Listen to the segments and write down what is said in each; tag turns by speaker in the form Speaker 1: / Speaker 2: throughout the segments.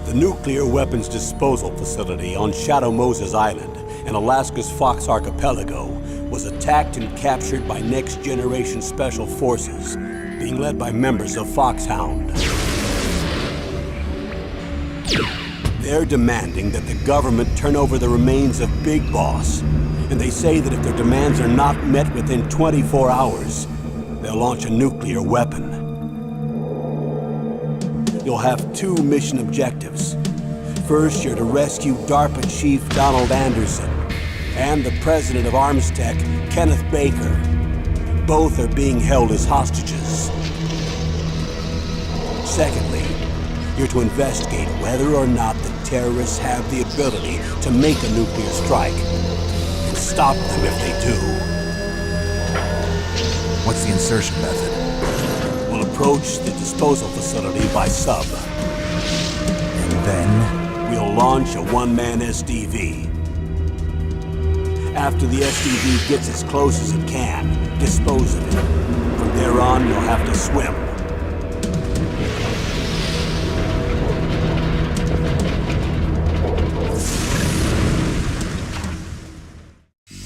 Speaker 1: The nuclear weapons disposal facility on Shadow Moses Island in Alaska's Fox Archipelago was attacked and captured by next-generation special forces, being led by members of Foxhound. They're demanding that the government turn over the remains of Big Boss, and they say that if their demands are not met within 24 hours, they'll launch a nuclear weapon. You'll have two mission objectives. First, you're to rescue DARPA Chief Donald Anderson and the president of Armstech, Kenneth Baker. Both are being held as hostages. Secondly, you're to investigate whether or not the terrorists have the ability to make a nuclear strike and stop them if they do.
Speaker 2: What's the insertion method?
Speaker 1: We'll approach the disposal facility by sub.
Speaker 2: And then?
Speaker 1: We'll launch a one-man SDV. After the SDV gets as close as it can, dispose of it. From there on, you'll have to swim.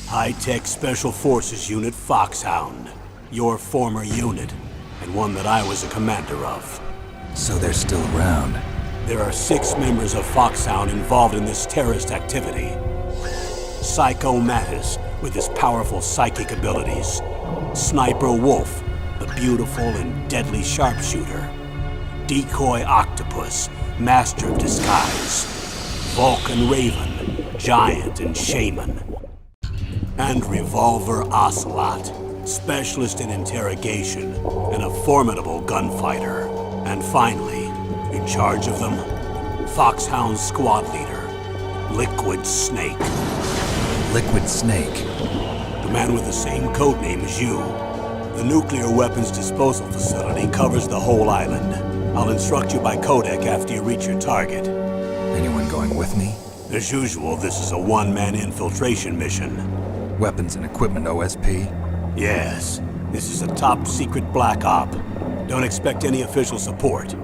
Speaker 1: High-tech Special Forces Unit Foxhound. Your former unit, and one that I was a commander of.
Speaker 2: So they're still around.
Speaker 1: There are 6 members of Foxhound involved in this terrorist activity. Psycho Mattis, with his powerful psychic abilities. Sniper Wolf, the beautiful and deadly sharpshooter. Decoy Octopus, master of disguise. Vulcan Raven, giant and shaman. And Revolver Ocelot, specialist in interrogation and a formidable gunfighter. And finally, in charge of them, Foxhound's squad leader, Liquid Snake.
Speaker 2: Liquid Snake?
Speaker 1: The man with the same codename as you. The nuclear weapons disposal facility covers the whole island. I'll instruct you by codec after you reach your target.
Speaker 2: Anyone going with me?
Speaker 1: As usual, this is a one-man infiltration mission.
Speaker 2: Weapons and equipment OSP?
Speaker 1: Yes. This is a top-secret black op. Don't expect any official support.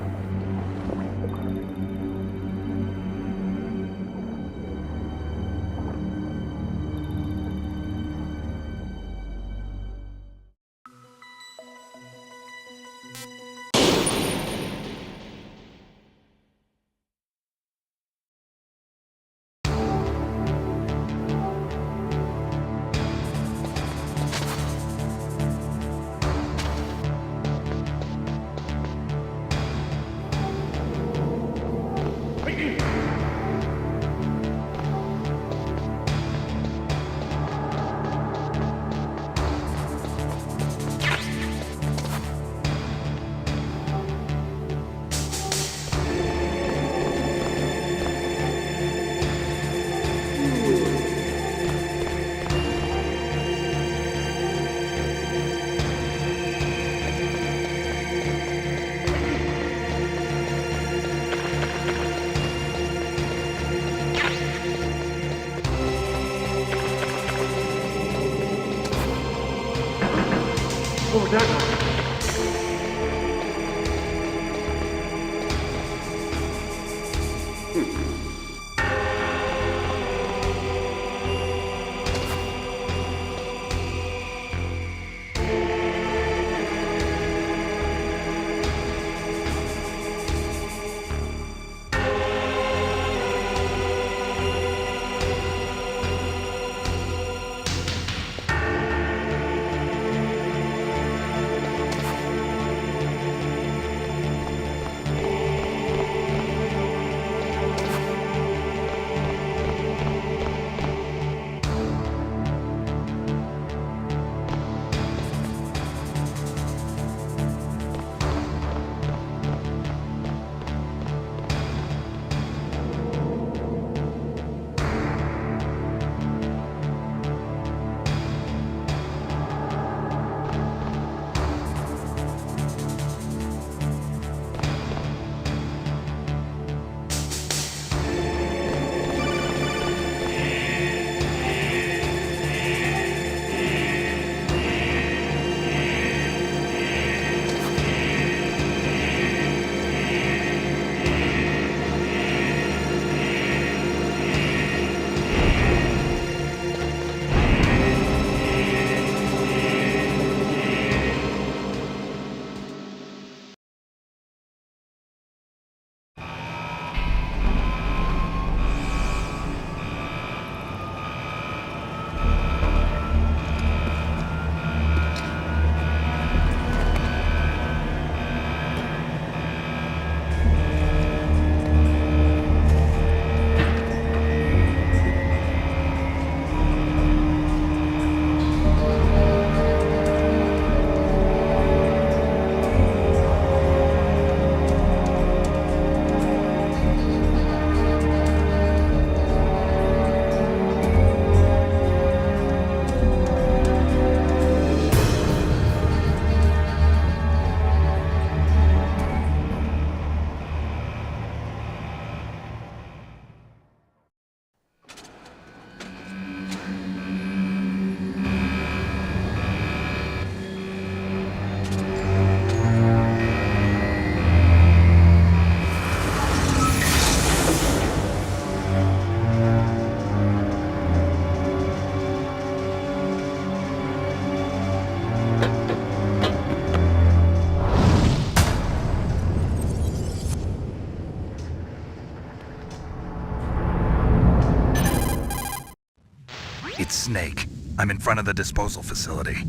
Speaker 2: It's Snake. I'm in front of the disposal facility.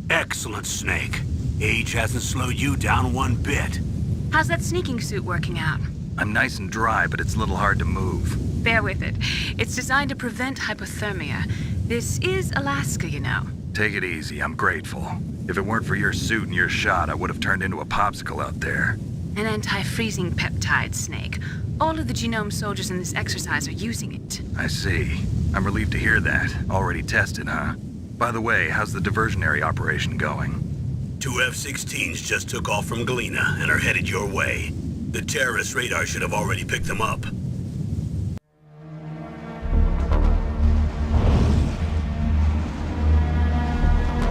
Speaker 1: Excellent, Snake. Age hasn't slowed you down one bit.
Speaker 3: How's that sneaking suit working out?
Speaker 2: I'm nice and dry, but it's a little hard to move.
Speaker 3: Bear with it. It's designed to prevent hypothermia. This is Alaska, you know.
Speaker 2: Take it easy, I'm grateful. If it weren't for your suit and your shot, I would have turned into a popsicle out there.
Speaker 3: An anti-freezing peptide, Snake. All of the genome soldiers in this exercise are using it.
Speaker 2: I see. I'm relieved to hear that. Already tested, huh? By the way, how's the diversionary operation going?
Speaker 1: 2 F-16s just took off from Galena and are headed your way. The terrorist radar should have already picked them up.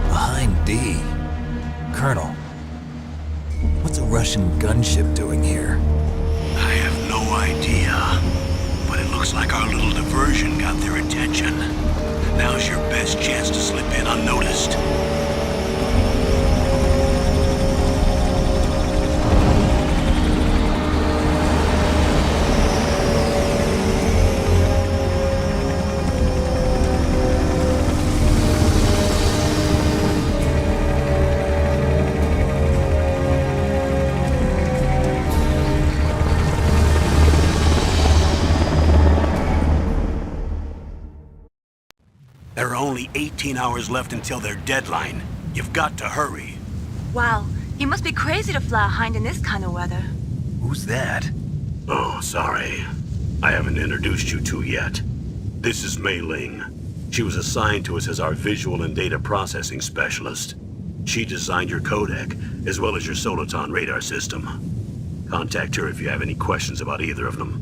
Speaker 2: Behind D. Colonel, what's a Russian gunship doing here?
Speaker 1: I have no idea, but it looks like our little diversion got their attention. Now's your best chance to slip in unnoticed. There are only 18 hours left until their deadline. You've got to hurry.
Speaker 3: Wow, you must be crazy to fly a hind in this kind of weather.
Speaker 2: Who's that?
Speaker 1: Oh, sorry. I haven't introduced you to yet. This is Mei Ling. She was assigned to us as our visual and data processing specialist. She designed your codec, as well as your Soliton radar system. Contact her if you have any questions about either of them.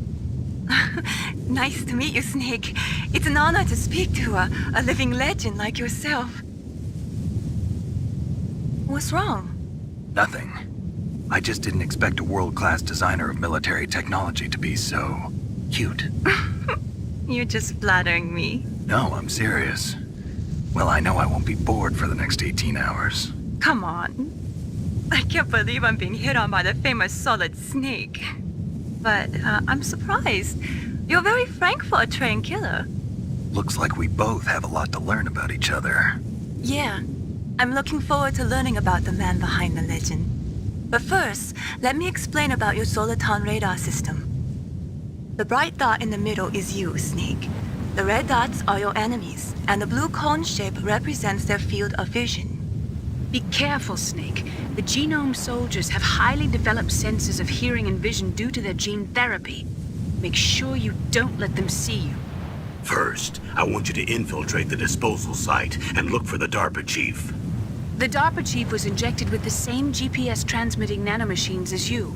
Speaker 3: Nice to meet you, Snake. It's an honor to speak to a living legend like yourself. What's wrong?
Speaker 2: Nothing. I just didn't expect a world-class designer of military technology to be so cute.
Speaker 3: You're just flattering me.
Speaker 2: No, I'm serious. Well, I know I won't be bored for the next 18 hours.
Speaker 3: Come on. I can't believe I'm being hit on by the famous Solid Snake. But I'm surprised. You're very frank for a trained killer.
Speaker 2: Looks like we both have a lot to learn about each other.
Speaker 3: Yeah. I'm looking forward to learning about the man behind the legend. But first, let me explain about your Soliton radar system. The bright dot in the middle is you, Snake. The red dots are your enemies, and the blue cone shape represents their field of vision. Be careful, Snake. The genome soldiers have highly developed senses of hearing and vision due to their gene therapy. Make sure you don't let them see you.
Speaker 1: First, I want you to infiltrate the disposal site and look for the DARPA chief.
Speaker 3: The DARPA chief was injected with the same GPS transmitting nanomachines as you.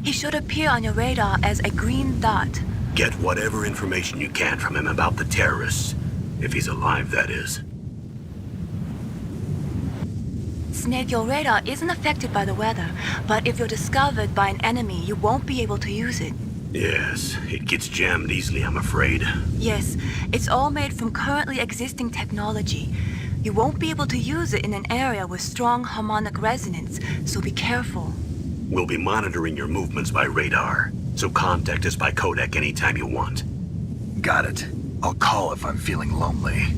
Speaker 3: He should appear on your radar as a green dot.
Speaker 1: Get whatever information you can from him about the terrorists. If he's alive, that is.
Speaker 3: Snake, your radar isn't affected by the weather, but if you're discovered by an enemy, you won't be able to use it.
Speaker 1: Yes, it gets jammed easily, I'm afraid.
Speaker 3: Yes, it's all made from currently existing technology. You won't be able to use it in an area with strong harmonic resonance, so be careful.
Speaker 1: We'll be monitoring your movements by radar, so contact us by codec anytime you want.
Speaker 2: Got it. I'll call if I'm feeling lonely.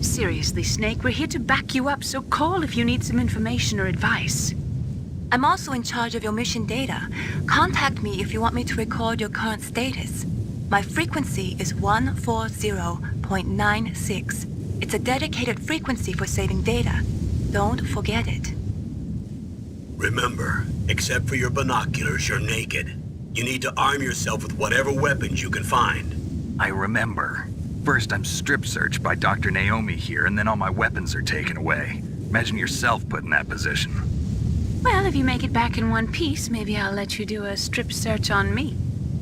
Speaker 3: Seriously, Snake, we're here to back you up, so call if you need some information or advice. I'm also in charge of your mission data. Contact me if you want me to record your current status. My frequency is 140.96. It's a dedicated frequency for saving data. Don't forget it.
Speaker 1: Remember, except for your binoculars, you're naked. You need to arm yourself with whatever weapons you can find.
Speaker 2: I remember. First, I'm strip searched by Dr. Naomi here, and then all my weapons are taken away. Imagine yourself put in that position.
Speaker 3: Well, if you make it back in one piece, maybe I'll let you do a strip search on me.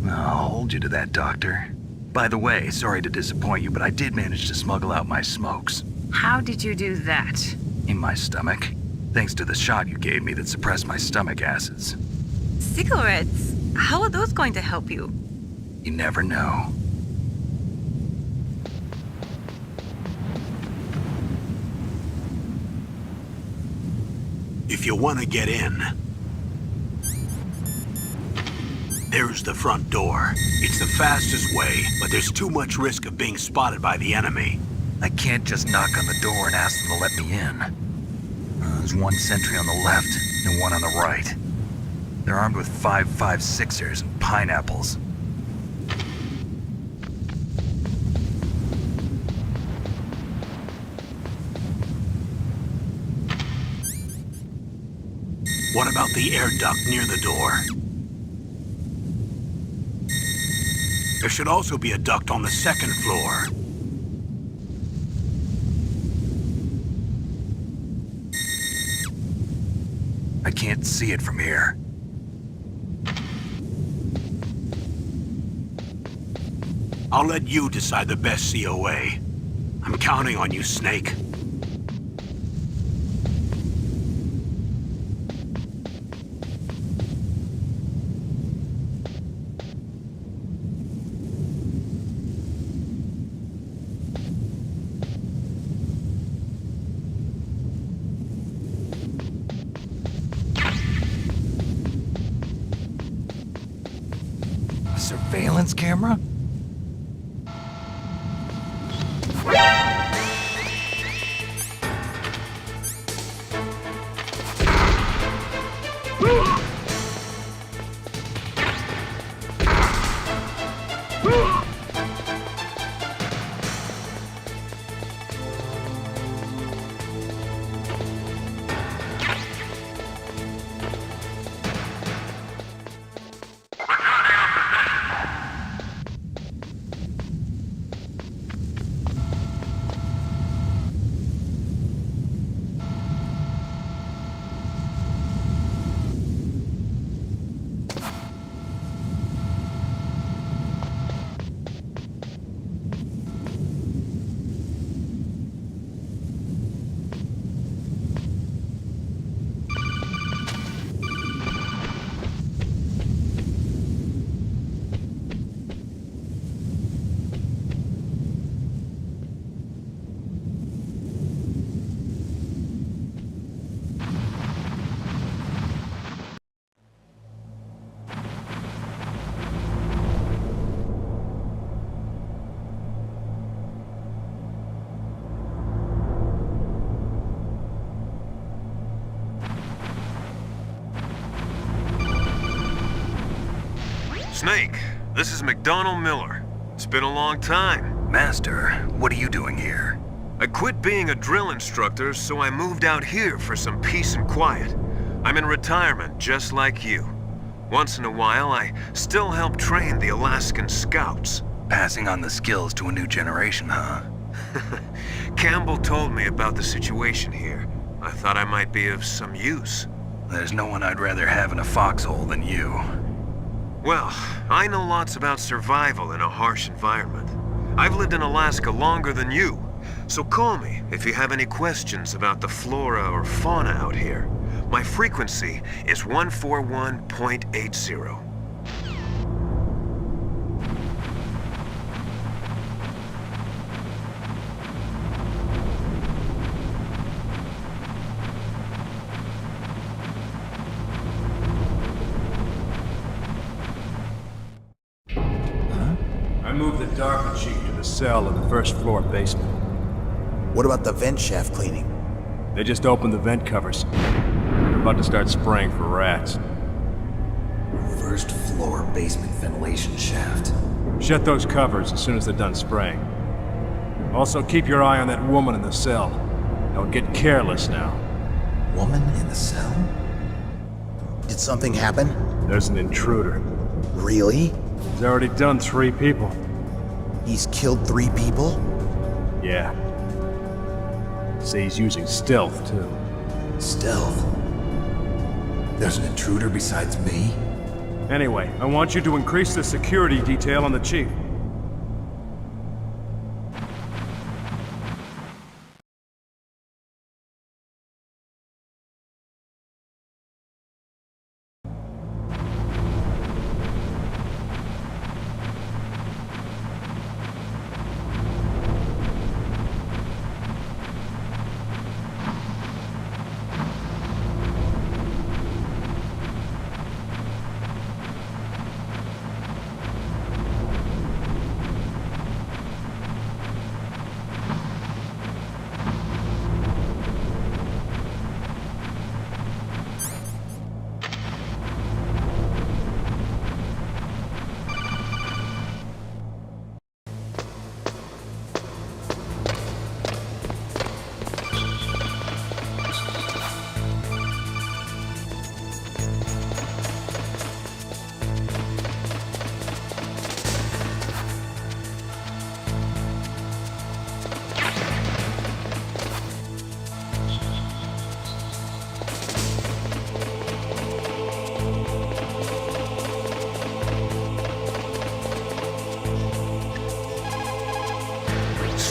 Speaker 2: I'll hold you to that, Doctor. By the way, sorry to disappoint you, but I did manage to smuggle out my smokes.
Speaker 3: How did you do that?
Speaker 2: In my stomach. Thanks to the shot you gave me that suppressed my stomach acids.
Speaker 3: Cigarettes? How are those going to help you?
Speaker 2: You never know.
Speaker 1: If you want to get in, there's the front door. It's the fastest way, but there's too much risk of being spotted by the enemy.
Speaker 2: I can't just knock on the door and ask them to let me in. There's one sentry on the left and one on the right. They're armed with 5.56ers and pineapples.
Speaker 1: What about the air duct near the door? There should also be a duct on the second floor.
Speaker 2: I can't see it from here.
Speaker 1: I'll let you decide the best COA. I'm counting on you, Snake.
Speaker 2: Surveillance camera?
Speaker 4: Snake, this is McDonald Miller. It's been a long time.
Speaker 2: Master, what are you doing here?
Speaker 4: I quit being a drill instructor, so I moved out here for some peace and quiet. I'm in retirement, just like you. Once in a while, I still help train the Alaskan Scouts.
Speaker 2: Passing on the skills to a new generation, huh?
Speaker 4: Campbell told me about the situation here. I thought I might be of some use.
Speaker 2: There's no one I'd rather have in a foxhole than you.
Speaker 4: Well, I know lots about survival in a harsh environment. I've lived in Alaska longer than you, so call me if you have any questions about the flora or fauna out here. My frequency is 141.80.
Speaker 5: I moved the darker chief to the cell in the first floor basement.
Speaker 6: What about the vent shaft cleaning?
Speaker 5: They just opened the vent covers. They're about to start spraying for rats.
Speaker 6: First floor basement ventilation shaft.
Speaker 5: Shut those covers as soon as they're done spraying. Also, keep your eye on that woman in the cell. Don't get careless now.
Speaker 6: Woman in the cell? Did something happen?
Speaker 5: There's an intruder.
Speaker 6: Really?
Speaker 5: He's already done 3 people.
Speaker 6: He's killed 3 people?
Speaker 5: Yeah. See, he's using stealth, too.
Speaker 6: Stealth? There's an intruder besides me?
Speaker 5: Anyway, I want you to increase the security detail on the chief.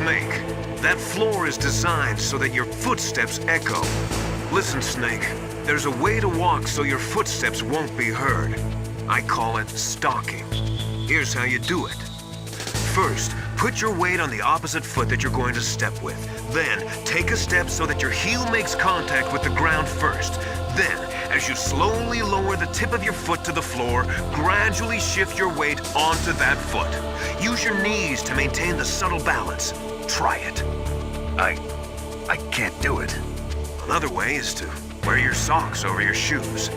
Speaker 4: Snake, that floor is designed so that your footsteps echo. Listen, Snake, there's a way to walk so your footsteps won't be heard. I call it stalking. Here's how you do it. First, put your weight on the opposite foot that you're going to step with. Then, take a step so that your heel makes contact with the ground first. Then, as you slowly lower the tip of your foot to the floor, gradually shift your weight onto that foot. Use your knees to maintain the subtle balance. Try it.
Speaker 2: I can't do it.
Speaker 4: Another way is to wear your socks over your shoes.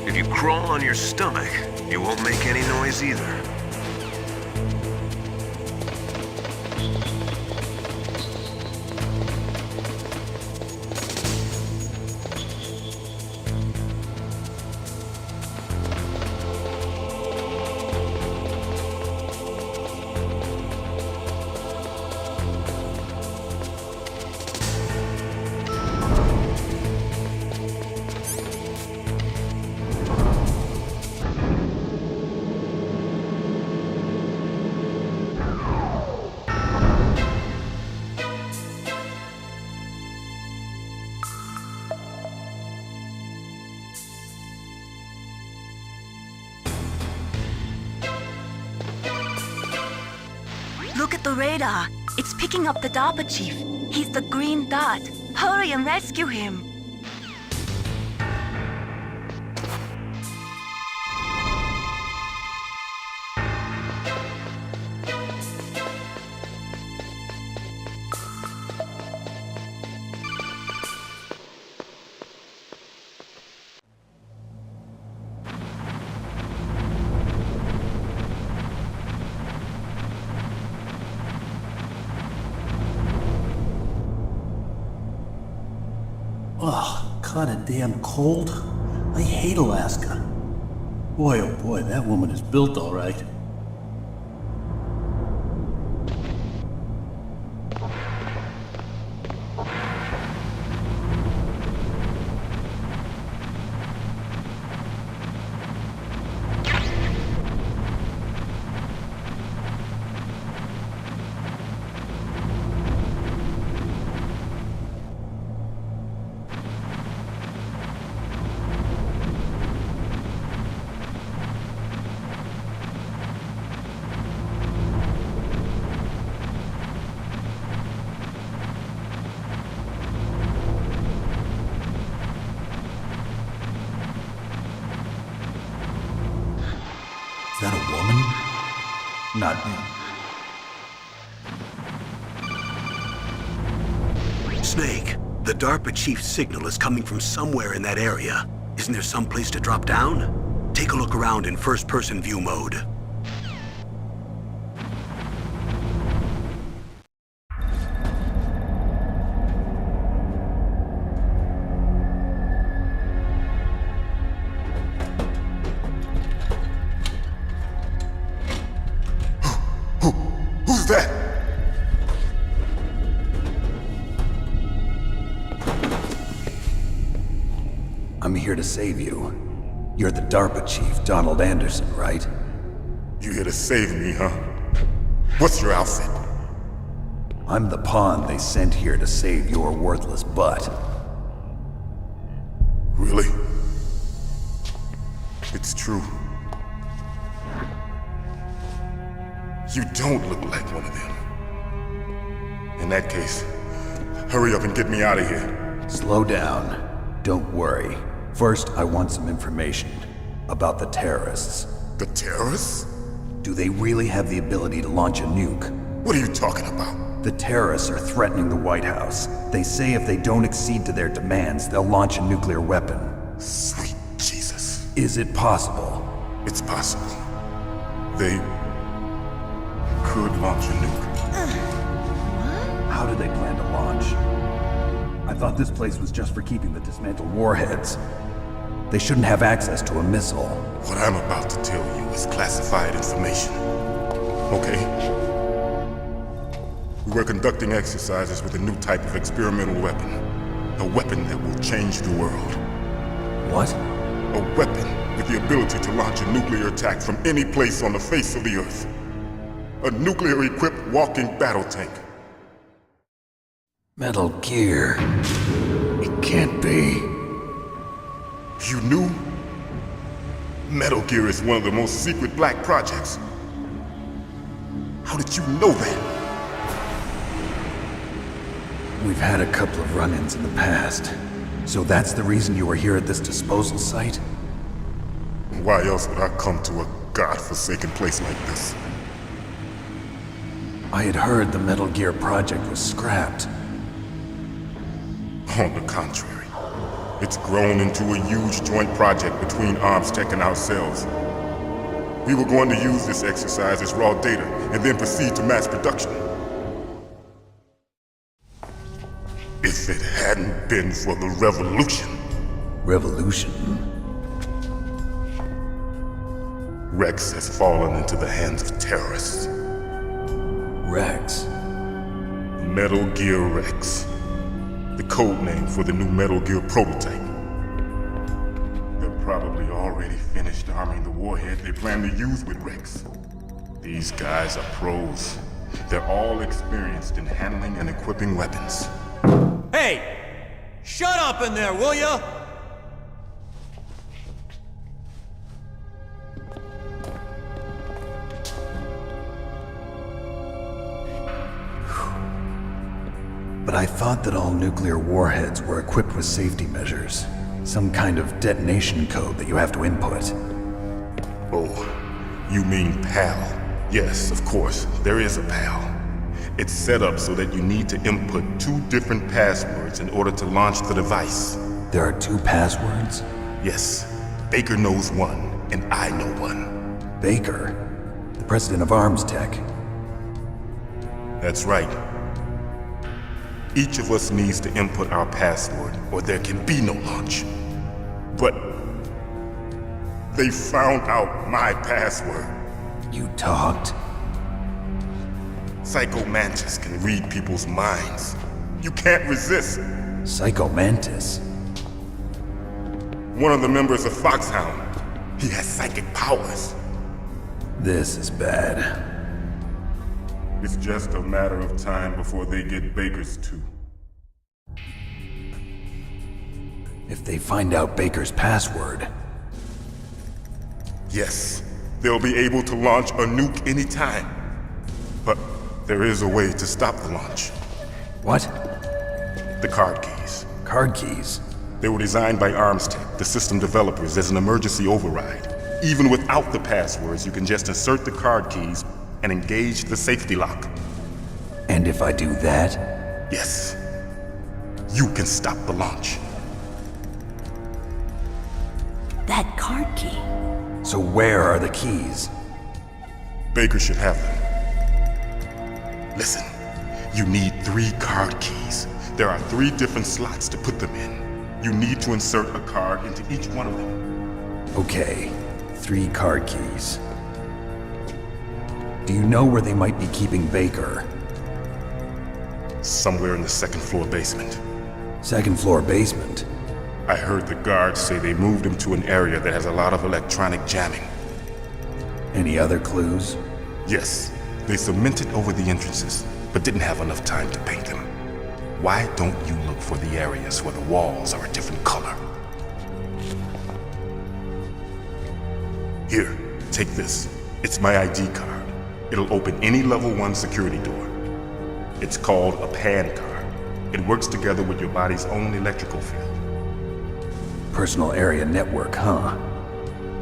Speaker 4: If you crawl on your stomach, you won't make any noise either.
Speaker 3: Look at the radar. It's picking up the DARPA chief. He's the green dot. Hurry and rescue him.
Speaker 6: Ugh, kinda damn cold. I hate Alaska. Boy, oh boy, that woman is built all right. Is that a woman? Not me.
Speaker 1: Snake, the DARPA chief's signal is coming from somewhere in that area. Isn't there some place to drop down? Take a look around in first-person view mode.
Speaker 7: Who's that?
Speaker 2: I'm here to save you. You're the DARPA chief, Donald Anderson, right?
Speaker 7: You here to save me, huh? What's your outfit?
Speaker 2: I'm the pawn they sent here to save your worthless butt.
Speaker 7: Really? It's true. You don't look like one of them. In that case, hurry up and get me out of here.
Speaker 2: Slow down. Don't worry. First, I want some information about the terrorists.
Speaker 7: The terrorists?
Speaker 2: Do they really have the ability to launch a nuke?
Speaker 7: What are you talking about?
Speaker 2: The terrorists are threatening the White House. They say if they don't accede to their demands, they'll launch a nuclear weapon.
Speaker 7: Sweet Jesus.
Speaker 2: Is it possible?
Speaker 7: It's possible. They could launch a nuke.
Speaker 2: How do they plan to launch? I thought this place was just for keeping the dismantled warheads. They shouldn't have access to a missile.
Speaker 7: What I'm about to tell you is classified information. Okay? We were conducting exercises with a new type of experimental weapon. A weapon that will change the world.
Speaker 2: What?
Speaker 7: A weapon with the ability to launch a nuclear attack from any place on the face of the Earth. A nuclear-equipped walking battle tank.
Speaker 2: Metal Gear. It can't be.
Speaker 7: You knew? Metal Gear is one of the most secret black projects. How did you know that?
Speaker 2: We've had a couple of run-ins in the past. So that's the reason you were here at this disposal site?
Speaker 7: Why else would I come to a godforsaken place like this?
Speaker 2: I had heard the Metal Gear project was scrapped.
Speaker 7: On the contrary, it's grown into a huge joint project between Arms Tech and ourselves. We were going to use this exercise as raw data and then proceed to mass production. If it hadn't been for the revolution.
Speaker 2: Revolution?
Speaker 7: Rex has fallen into the hands of terrorists.
Speaker 2: Rex?
Speaker 7: Metal Gear Rex. The code name for the new Metal Gear prototype. They're probably already finished arming the warhead they plan to use with Rex. These guys are pros. They're all experienced in handling and equipping weapons.
Speaker 8: Hey! Shut up in there, will ya?
Speaker 2: But I thought that all nuclear warheads were equipped with safety measures. Some kind of detonation code that you have to input.
Speaker 7: Oh, you mean PAL? Yes, of course, there is a PAL. It's set up so that you need to input 2 different passwords in order to launch the device.
Speaker 2: There are 2 passwords?
Speaker 7: Yes, Baker knows one, and I know one.
Speaker 2: Baker? The president of Arms Tech?
Speaker 7: That's right. Each of us needs to input our password, or there can be no launch. But they found out my password.
Speaker 2: You talked?
Speaker 7: Psycho Mantis can read people's minds. You can't resist.
Speaker 2: Psycho Mantis?
Speaker 7: One of the members of Foxhound. He has psychic powers.
Speaker 2: This is bad.
Speaker 7: It's just a matter of time before they get Baker's too.
Speaker 2: If they find out Baker's password...
Speaker 7: Yes, they'll be able to launch a nuke anytime. But there is a way to stop the launch.
Speaker 2: What?
Speaker 7: The card keys.
Speaker 2: Card keys?
Speaker 7: They were designed by Arms Tech, the system developers, as an emergency override. Even without the passwords, you can just insert the card keys and engage the safety lock.
Speaker 2: And if I do that?
Speaker 7: Yes. You can stop the launch.
Speaker 9: That card key.
Speaker 2: So where are the keys?
Speaker 7: Baker should have them. Listen, you need 3 card keys. There are 3 different slots to put them in. You need to insert a card into each one of them.
Speaker 2: Okay, 3 card keys. Do you know where they might be keeping Baker?
Speaker 7: Somewhere in the 2nd floor basement.
Speaker 2: 2nd floor basement?
Speaker 7: I heard the guards say they moved him to an area that has a lot of electronic jamming.
Speaker 2: Any other clues?
Speaker 7: Yes, they cemented over the entrances, but didn't have enough time to paint them. Why don't you look for the areas where the walls are a different color? Here, take this. It's my ID card. It'll open any level 1 security door. It's called a PAN card. It works together with your body's own electrical field.
Speaker 2: Personal area network, huh?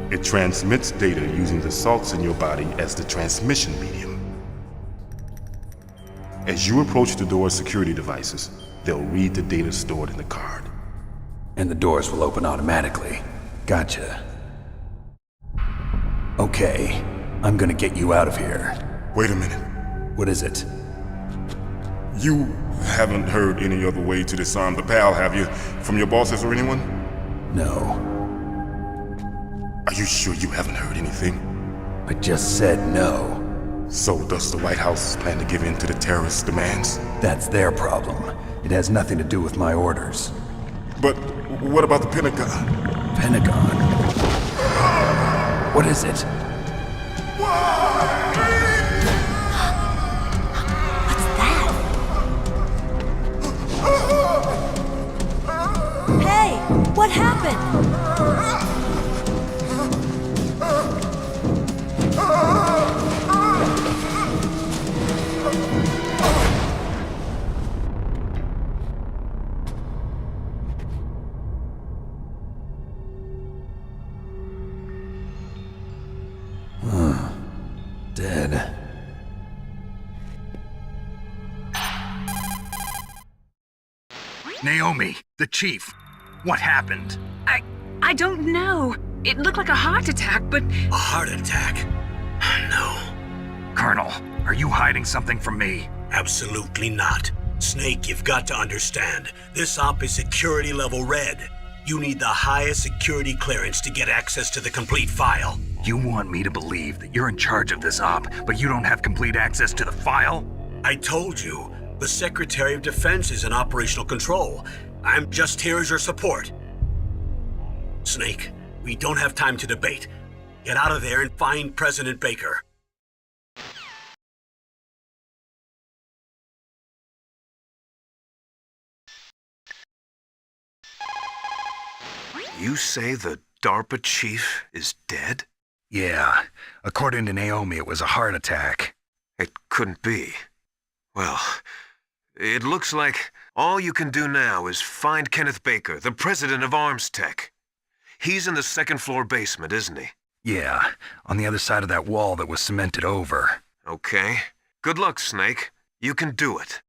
Speaker 7: It transmits data using the salts in your body as the transmission medium. As you approach the door's security devices, they'll read the data stored in the card.
Speaker 2: And the doors will open automatically. Gotcha. Okay, I'm gonna get you out of here.
Speaker 7: Wait a minute.
Speaker 2: What is it?
Speaker 7: You haven't heard any other way to disarm the PAL, have you? From your bosses or anyone?
Speaker 2: No.
Speaker 7: Are you sure you haven't heard anything?
Speaker 2: I just said no.
Speaker 7: So does the White House plan to give in to the terrorists' demands?
Speaker 2: That's their problem. It has nothing to do with my orders.
Speaker 7: But what about the Pentagon?
Speaker 2: Pentagon? What is it?
Speaker 9: What's that? What happened?
Speaker 2: Dead. Naomi, the chief. What happened?
Speaker 10: I don't know. It looked like a heart attack, but...
Speaker 1: A heart attack? No.
Speaker 2: Colonel, are you hiding something from me?
Speaker 1: Absolutely not. Snake, you've got to understand. This op is security level red. You need the highest security clearance to get access to the complete file.
Speaker 2: You want me to believe that you're in charge of this op, but you don't have complete access to the file?
Speaker 1: I told you, the Secretary of Defense is in operational control. I'm just here as your support. Snake, we don't have time to debate. Get out of there and find President Baker.
Speaker 4: You say the DARPA chief is dead?
Speaker 2: Yeah. According to Naomi, it was a heart attack.
Speaker 4: It couldn't be. Well, it looks like all you can do now is find Kenneth Baker, the president of Arms Tech. He's in the second-floor basement, isn't he?
Speaker 2: Yeah, on the other side of that wall that was cemented over.
Speaker 4: Okay. Good luck, Snake. You can do it.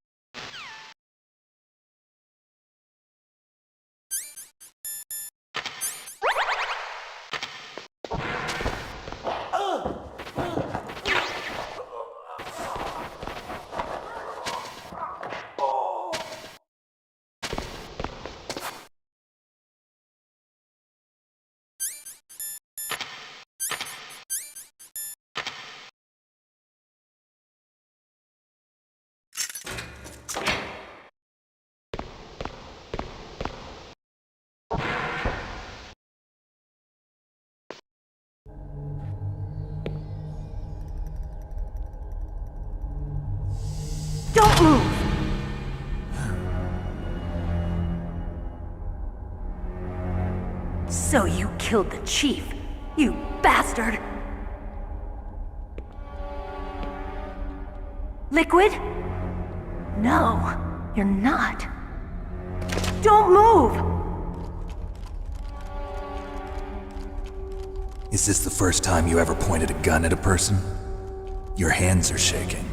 Speaker 9: Don't move! So you killed the chief, you bastard! Liquid? No, you're not. Don't move!
Speaker 2: Is this the first time you ever pointed a gun at a person? Your hands are shaking.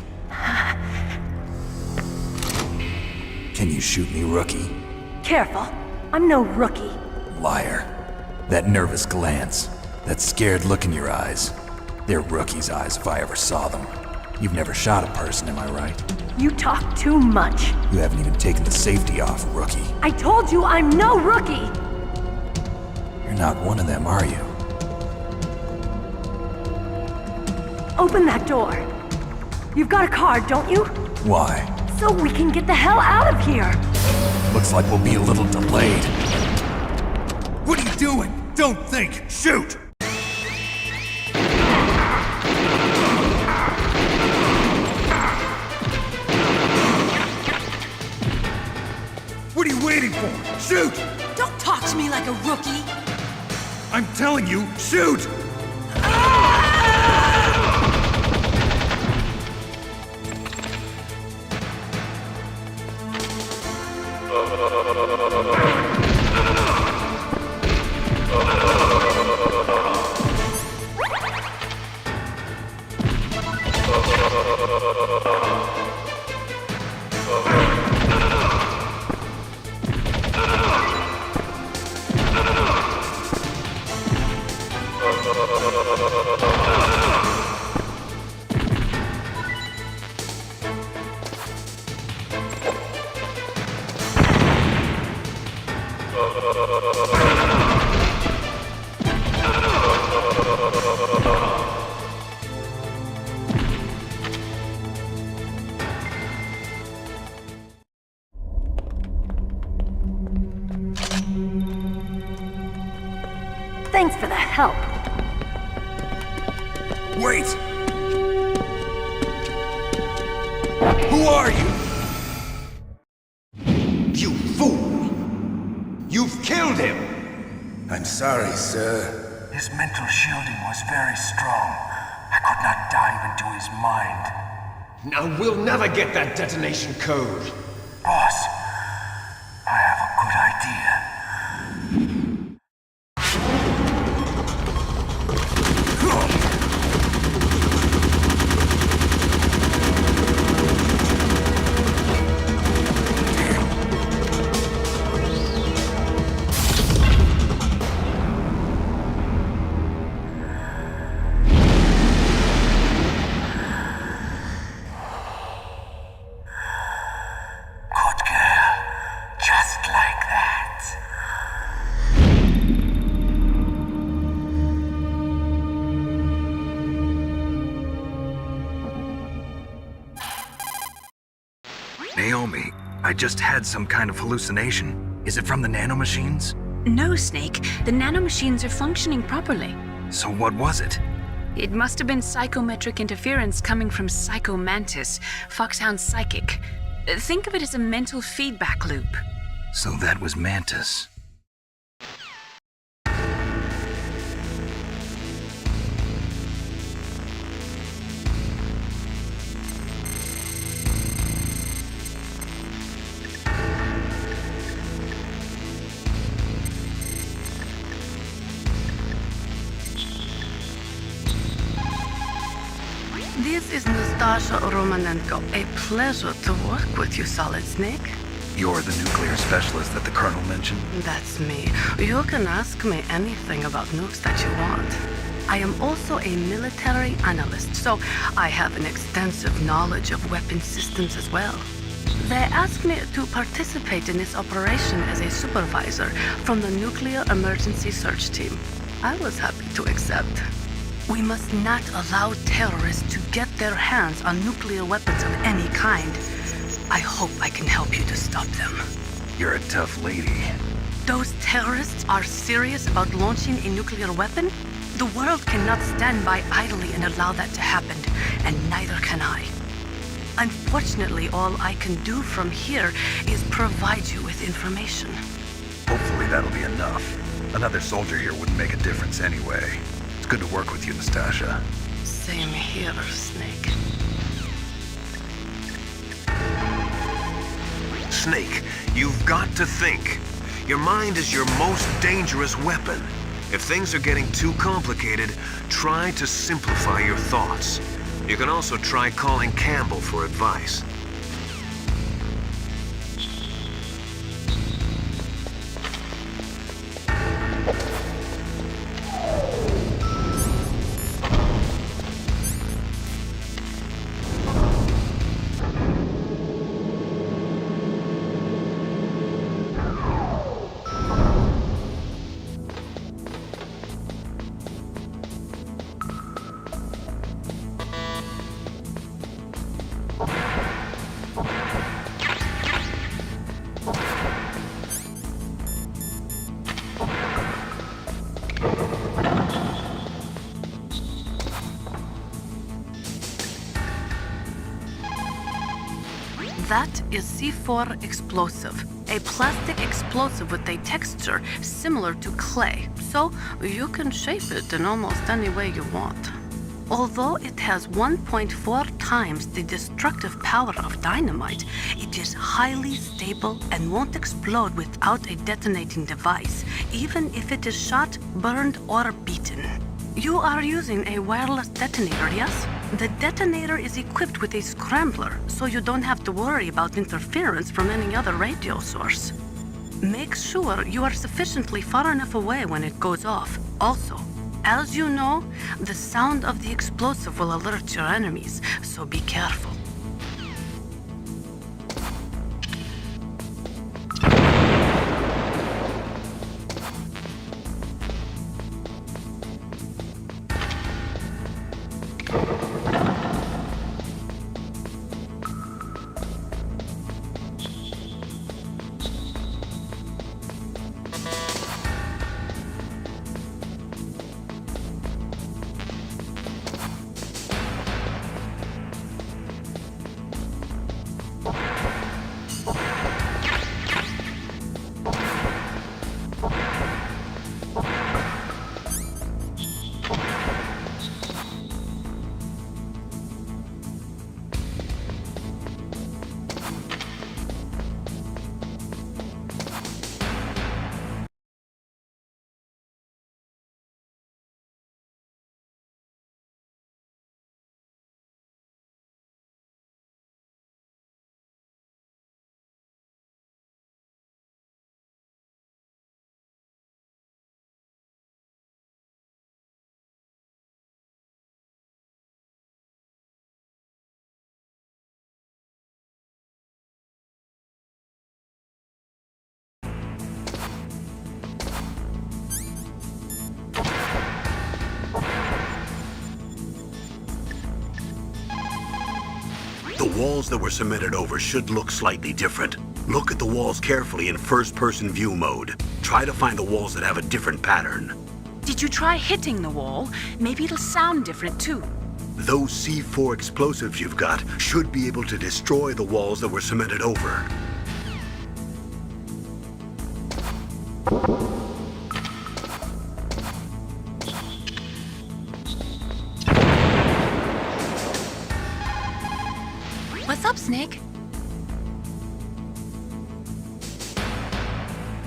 Speaker 2: Can you shoot me, rookie?
Speaker 9: Careful, I'm no rookie.
Speaker 2: Liar. That nervous glance, that scared look in your eyes. They're rookie's eyes if I ever saw them. You've never shot a person, am I right?
Speaker 9: You talk too much.
Speaker 2: You haven't even taken the safety off, rookie.
Speaker 9: I told you I'm no rookie!
Speaker 2: You're not one of them, are you?
Speaker 9: Open that door. You've got a card, don't you?
Speaker 2: Why?
Speaker 9: So we can get the hell out of here!
Speaker 2: Looks like we'll be a little delayed.
Speaker 11: What are you doing? Don't think! Shoot! What are you waiting for? Shoot!
Speaker 10: Don't talk to me like a rookie!
Speaker 11: I'm telling you, shoot!
Speaker 9: Thanks for the help.
Speaker 11: Wait! Who are you? You fool! You've killed him!
Speaker 12: sorry, sir.
Speaker 13: His mental shielding was very strong. I could not dive into his mind.
Speaker 8: Now we'll never get that detonation code.
Speaker 13: Boss, I have a good idea.
Speaker 2: Naomi, I just had some kind of hallucination. Is it from the nanomachines?
Speaker 10: No, Snake. The nanomachines are functioning properly.
Speaker 2: So what was it?
Speaker 10: It must have been psychometric interference coming from Psycho Mantis, Foxhound's psychic. Think of it as a mental feedback loop.
Speaker 2: So that was Mantis.
Speaker 14: This is Nastasha Romanenko. A pleasure to work with you, Solid Snake.
Speaker 2: You're the nuclear specialist that the Colonel mentioned?
Speaker 14: That's me. You can ask me anything about nukes that you want. I am also a military analyst, so I have an extensive knowledge of weapon systems as well. They asked me to participate in this operation as a supervisor from the Nuclear Emergency Search Team. I was happy to accept. We must not allow terrorists to get their hands on nuclear weapons of any kind. I hope I can help you to stop them.
Speaker 2: You're a tough lady.
Speaker 14: Those terrorists are serious about launching a nuclear weapon? The world cannot stand by idly and allow that to happen, and neither can I. Unfortunately, all I can do from here is provide you with information.
Speaker 2: Hopefully that'll be enough. Another soldier here wouldn't make a difference anyway. It's good to work with you, Nastasha.
Speaker 14: Same here, Snake.
Speaker 4: Snake, you've got to think. Your mind is your most dangerous weapon. If things are getting too complicated, try to simplify your thoughts. You can also try calling Campbell for advice.
Speaker 14: That is C4 explosive, a plastic explosive with a texture similar to clay, so you can shape it in almost any way you want. Although it has 1.4 times the destructive power of dynamite, it is highly stable and won't explode without a detonating device, even if it is shot, burned, or beaten. You are using a wireless detonator, yes? The detonator is equipped with a scrambler, so you don't have to worry about interference from any other radio source. Make sure you are sufficiently far enough away when it goes off. Also, as you know, the sound of the explosive will alert your enemies, so be careful.
Speaker 1: The walls that were cemented over should look slightly different. Look at the walls carefully in first-person view mode. Try to find the walls that have a different pattern.
Speaker 10: Did you try hitting the wall? Maybe it'll sound different too.
Speaker 1: Those C4 explosives you've got should be able to destroy the walls that were cemented over.
Speaker 3: What's up, Snake?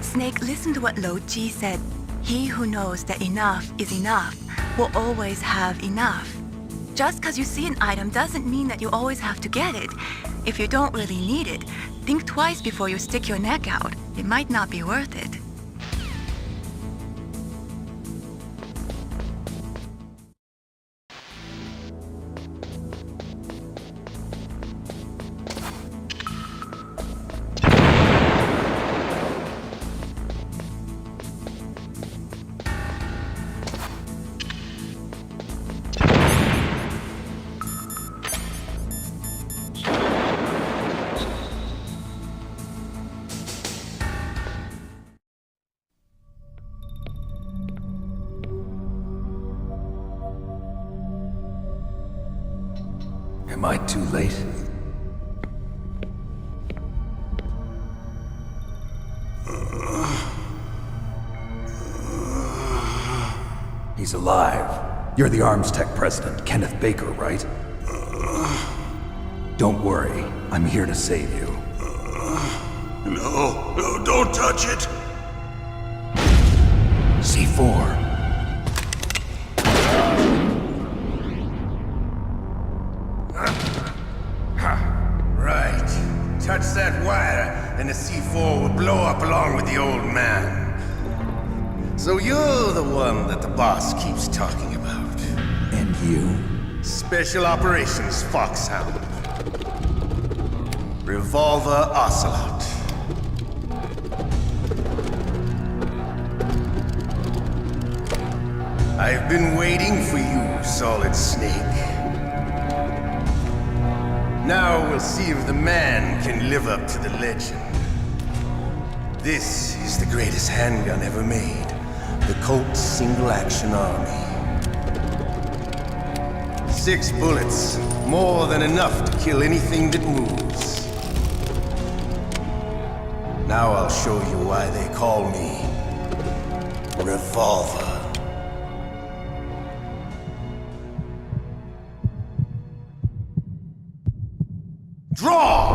Speaker 3: Snake, listen to what Lo Ji said. He who knows that enough is enough will always have enough. Just because you see an item doesn't mean that you always have to get it. If you don't really need it, think twice before you stick your neck out. It might not be worth it.
Speaker 2: Am I too late? He's alive. You're the Arms Tech president, Kenneth Baker, right? Don't worry, I'm here to save you.
Speaker 1: No, don't touch it!
Speaker 2: C4.
Speaker 12: Right. Touch that wire, and the C4 will blow up along with the old man. So you're the one that the boss keeps talking about.
Speaker 2: And you?
Speaker 12: Special Operations Foxhound. Revolver Ocelot. I've been waiting for you, Solid Snake. Now we'll see if the man can live up to the legend. This is the greatest handgun ever made. The Colt Single Action Army. 6 bullets, more than enough to kill anything that moves. Now I'll show you why they call me Revolver. Draw!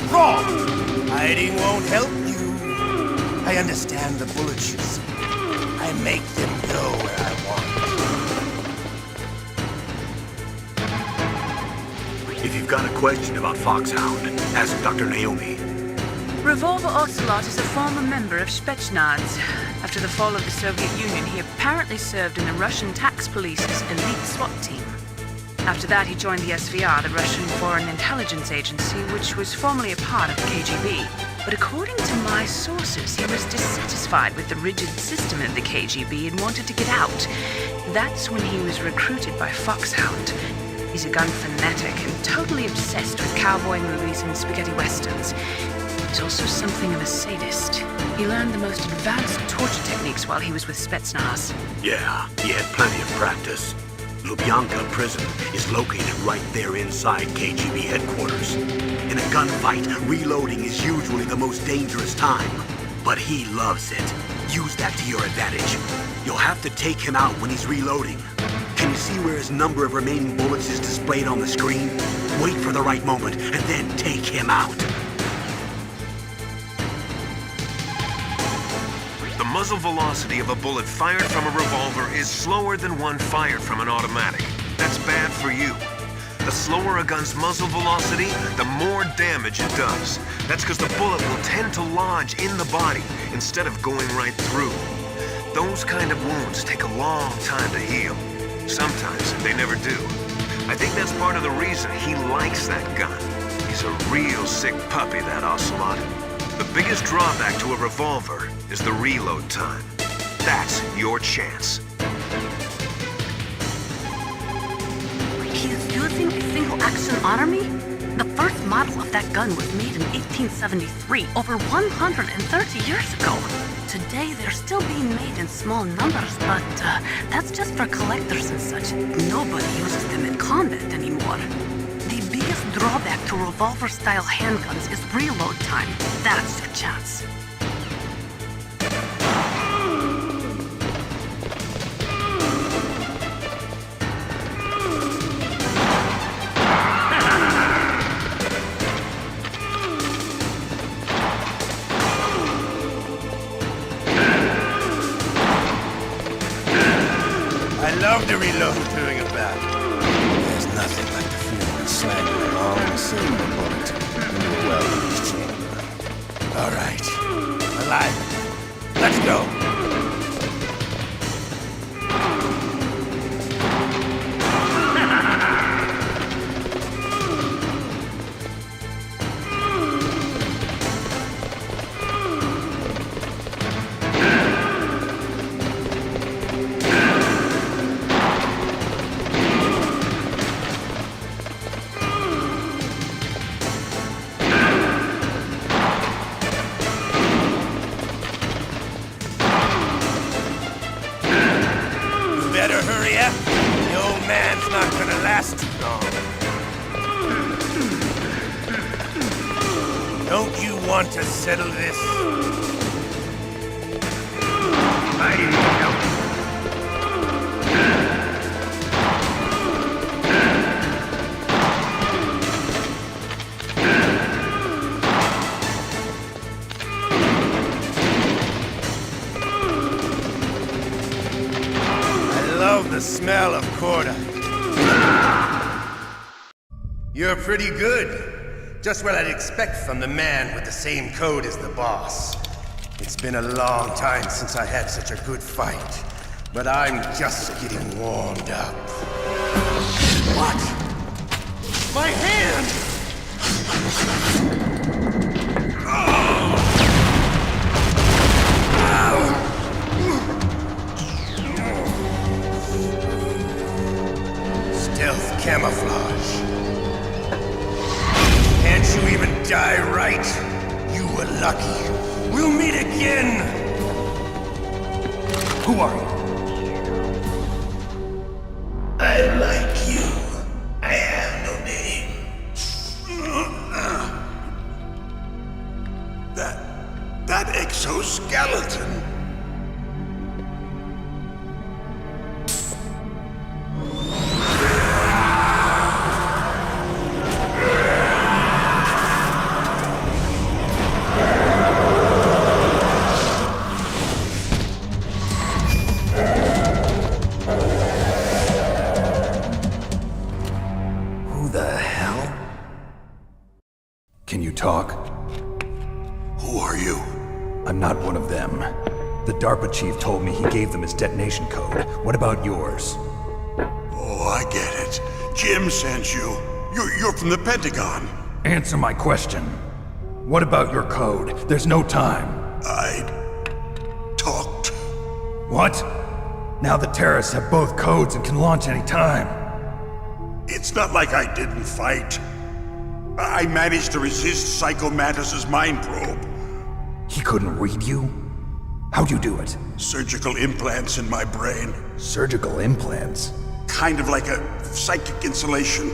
Speaker 12: Draw! Hiding won't help you. I understand the bullets you see. I make them go where I want.
Speaker 1: If you've got a question about Foxhound, ask Dr. Naomi.
Speaker 10: Revolver Ocelot is a former member of Spetsnaz. After the fall of the Soviet Union, he apparently served in the Russian tax police's elite SWAT team. After that, he joined the SVR, the Russian Foreign Intelligence Agency, which was formerly a part of the KGB. But according to my sources, he was dissatisfied with the rigid system of the KGB and wanted to get out. That's when he was recruited by Foxhound. He's a gun fanatic and totally obsessed with cowboy movies and spaghetti westerns. He's also something of a sadist. He learned the most advanced torture techniques while he was with Spetsnaz.
Speaker 1: Yeah, he had plenty of practice. Lubyanka prison is located right there inside KGB headquarters. In a gunfight, reloading is usually the most dangerous time. But he loves it. Use that to your advantage. You'll have to take him out when he's reloading. Can you see where his number of remaining bullets is displayed on the screen? Wait for the right moment and then take him out.
Speaker 4: The muzzle velocity of a bullet fired from a revolver is slower than one fired from an automatic. That's bad for you. The slower a gun's muzzle velocity, the more damage it does. That's because the bullet will tend to lodge in the body instead of going right through. Those kind of wounds take a long time to heal. Sometimes they never do. I think that's part of the reason he likes that gun. He's a real sick puppy, that Ocelot. The biggest drawback to a revolver is the reload time. That's your chance.
Speaker 3: He's using
Speaker 14: Special Action Army? The first model of that gun was made in 1873, over 130 years ago. Today, they're still being made in small numbers, but that's just for collectors and such. Nobody uses them in combat anymore. The biggest drawback to revolver-style handguns is reload time. That's your chance.
Speaker 12: I love to reload during a battle. There's nothing like the feeling of slamming a long silver bullet into a well-used chamber. All right, alive. Let's go. Better hurry up. The old man's not gonna last too long. Don't you want to settle this? I need help. The smell of cordite. You're pretty good. Just what I'd expect from the man with the same code as the boss. It's been a long time since I had such a good fight, but I'm just getting warmed up. What? My hand! Stealth camouflage. Can't you even die right? You were lucky. We'll meet again! Who are you? I like you. I have no name.
Speaker 15: That exoskeleton.
Speaker 2: Talk.
Speaker 15: Who are you?
Speaker 2: I'm not one of them. The DARPA chief told me he gave them his detonation code. What about yours?
Speaker 15: Oh, I get it. Jim sent you. You're from the Pentagon.
Speaker 2: Answer my question. What about your code? There's no time.
Speaker 15: I talked.
Speaker 2: What? Now the terrorists have both codes and can launch any time.
Speaker 15: It's not like I didn't fight. I managed to resist Psycho Mantis's mind probe.
Speaker 2: He couldn't read you? How'd you do it?
Speaker 15: Surgical implants in my brain.
Speaker 2: Surgical implants?
Speaker 15: Kind of like a psychic insulation.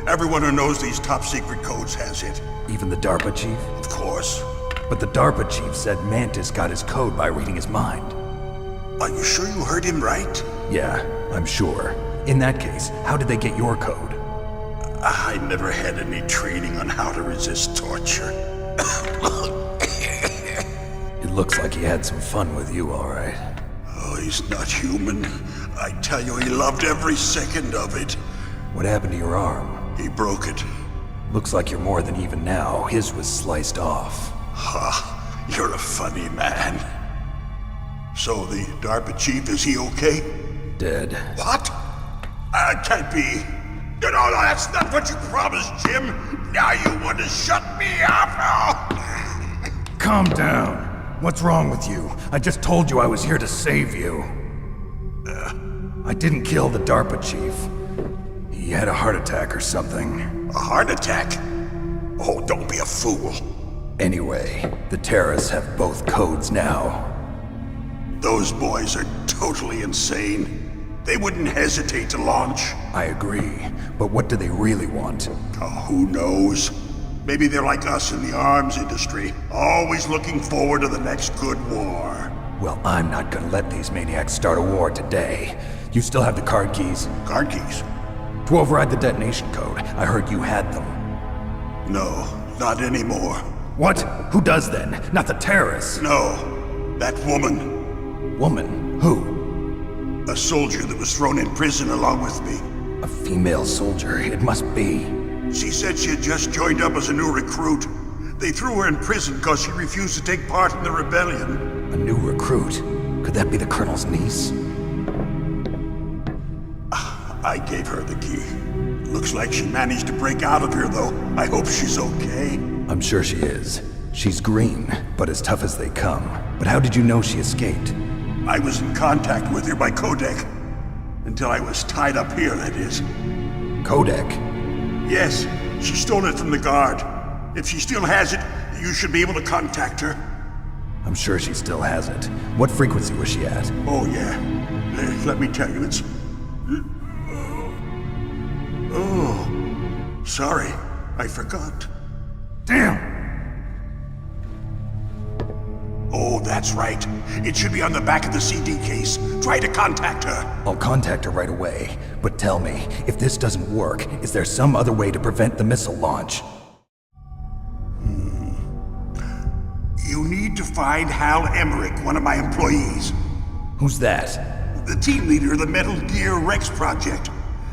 Speaker 15: Everyone who knows these top secret codes has it.
Speaker 2: Even the DARPA chief?
Speaker 15: Of course.
Speaker 2: But the DARPA chief said Mantis got his code by reading his mind.
Speaker 15: Are you sure you heard him right?
Speaker 2: Yeah, I'm sure. In that case, how did they get your code?
Speaker 15: I never had any training on how to resist torture.
Speaker 2: It looks like he had some fun with you, all right.
Speaker 15: Oh, he's not human. I tell you, he loved every second of it.
Speaker 2: What happened to your arm?
Speaker 15: He broke it.
Speaker 2: Looks like you're more than even now. His was sliced off.
Speaker 15: Ha, you're a funny man. So the DARPA chief, is he okay?
Speaker 2: Dead.
Speaker 15: What? Can't be. No, that's not what you promised, Jim. Now you want to shut me up?
Speaker 2: Calm down. What's wrong with you? I just told you I was here to save you. I didn't kill the DARPA chief. He He had a heart attack or something.
Speaker 15: A heart attack? Oh, don't be a fool.
Speaker 2: Anyway, the terrorists have both codes now.
Speaker 15: Those boys are totally insane. They wouldn't hesitate to launch.
Speaker 2: I agree, but what do they really want?
Speaker 15: Oh, who knows? Maybe they're like us in the arms industry, always looking forward to the next good war.
Speaker 2: Well, I'm not gonna let these maniacs start a war today. You still have the card keys?
Speaker 15: Card keys?
Speaker 2: To override the detonation code. I heard you had them.
Speaker 15: No, not anymore.
Speaker 2: What? Who does then? Not the terrorists?
Speaker 15: No, that woman.
Speaker 2: Woman? Who?
Speaker 15: A soldier that was thrown in prison along with me.
Speaker 2: A female soldier, it must be.
Speaker 15: She said she had just joined up as a new recruit. They threw her in prison because she refused to take part in the rebellion.
Speaker 2: A new recruit? Could that be the Colonel's niece?
Speaker 15: I gave her the key. Looks like she managed to break out of here, though. I hope she's okay.
Speaker 2: I'm sure she is. She's green, but as tough as they come. But how did you know she escaped?
Speaker 15: I was in contact with her by codec. Until I was tied up here, that is.
Speaker 2: Codec?
Speaker 15: Yes, she stole it from the guard. If she still has it, you should be able to contact her.
Speaker 2: I'm sure she still has it. What frequency was she at?
Speaker 15: Oh, yeah. Let me tell you, it's... Oh, sorry. I forgot.
Speaker 2: Damn!
Speaker 15: Oh, that's right. It should be on the back of the CD case. Try to contact her.
Speaker 2: I'll contact her right away. But tell me, if this doesn't work, is there some other way to prevent the missile launch?
Speaker 15: You need to find Hal Emmerich, one of my employees.
Speaker 2: Who's that?
Speaker 15: The team leader of the Metal Gear Rex project.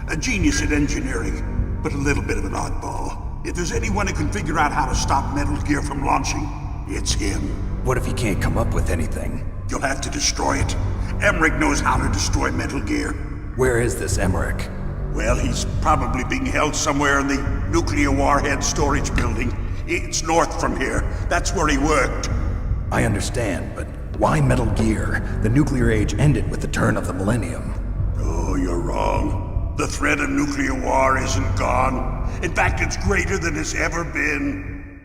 Speaker 15: A genius at engineering, but a little bit of an oddball. If there's anyone who can figure out how to stop Metal Gear from launching, it's him.
Speaker 2: What if he can't come up with anything?
Speaker 15: You'll have to destroy it. Emmerich knows how to destroy Metal Gear.
Speaker 2: Where is this Emmerich?
Speaker 15: Well, he's probably being held somewhere in the nuclear warhead storage building. It's north from here. That's where he worked.
Speaker 2: I understand, but why Metal Gear? The nuclear age ended with the turn of the millennium.
Speaker 15: Oh, you're wrong. The threat of nuclear war isn't gone. In fact, it's greater than it's ever been.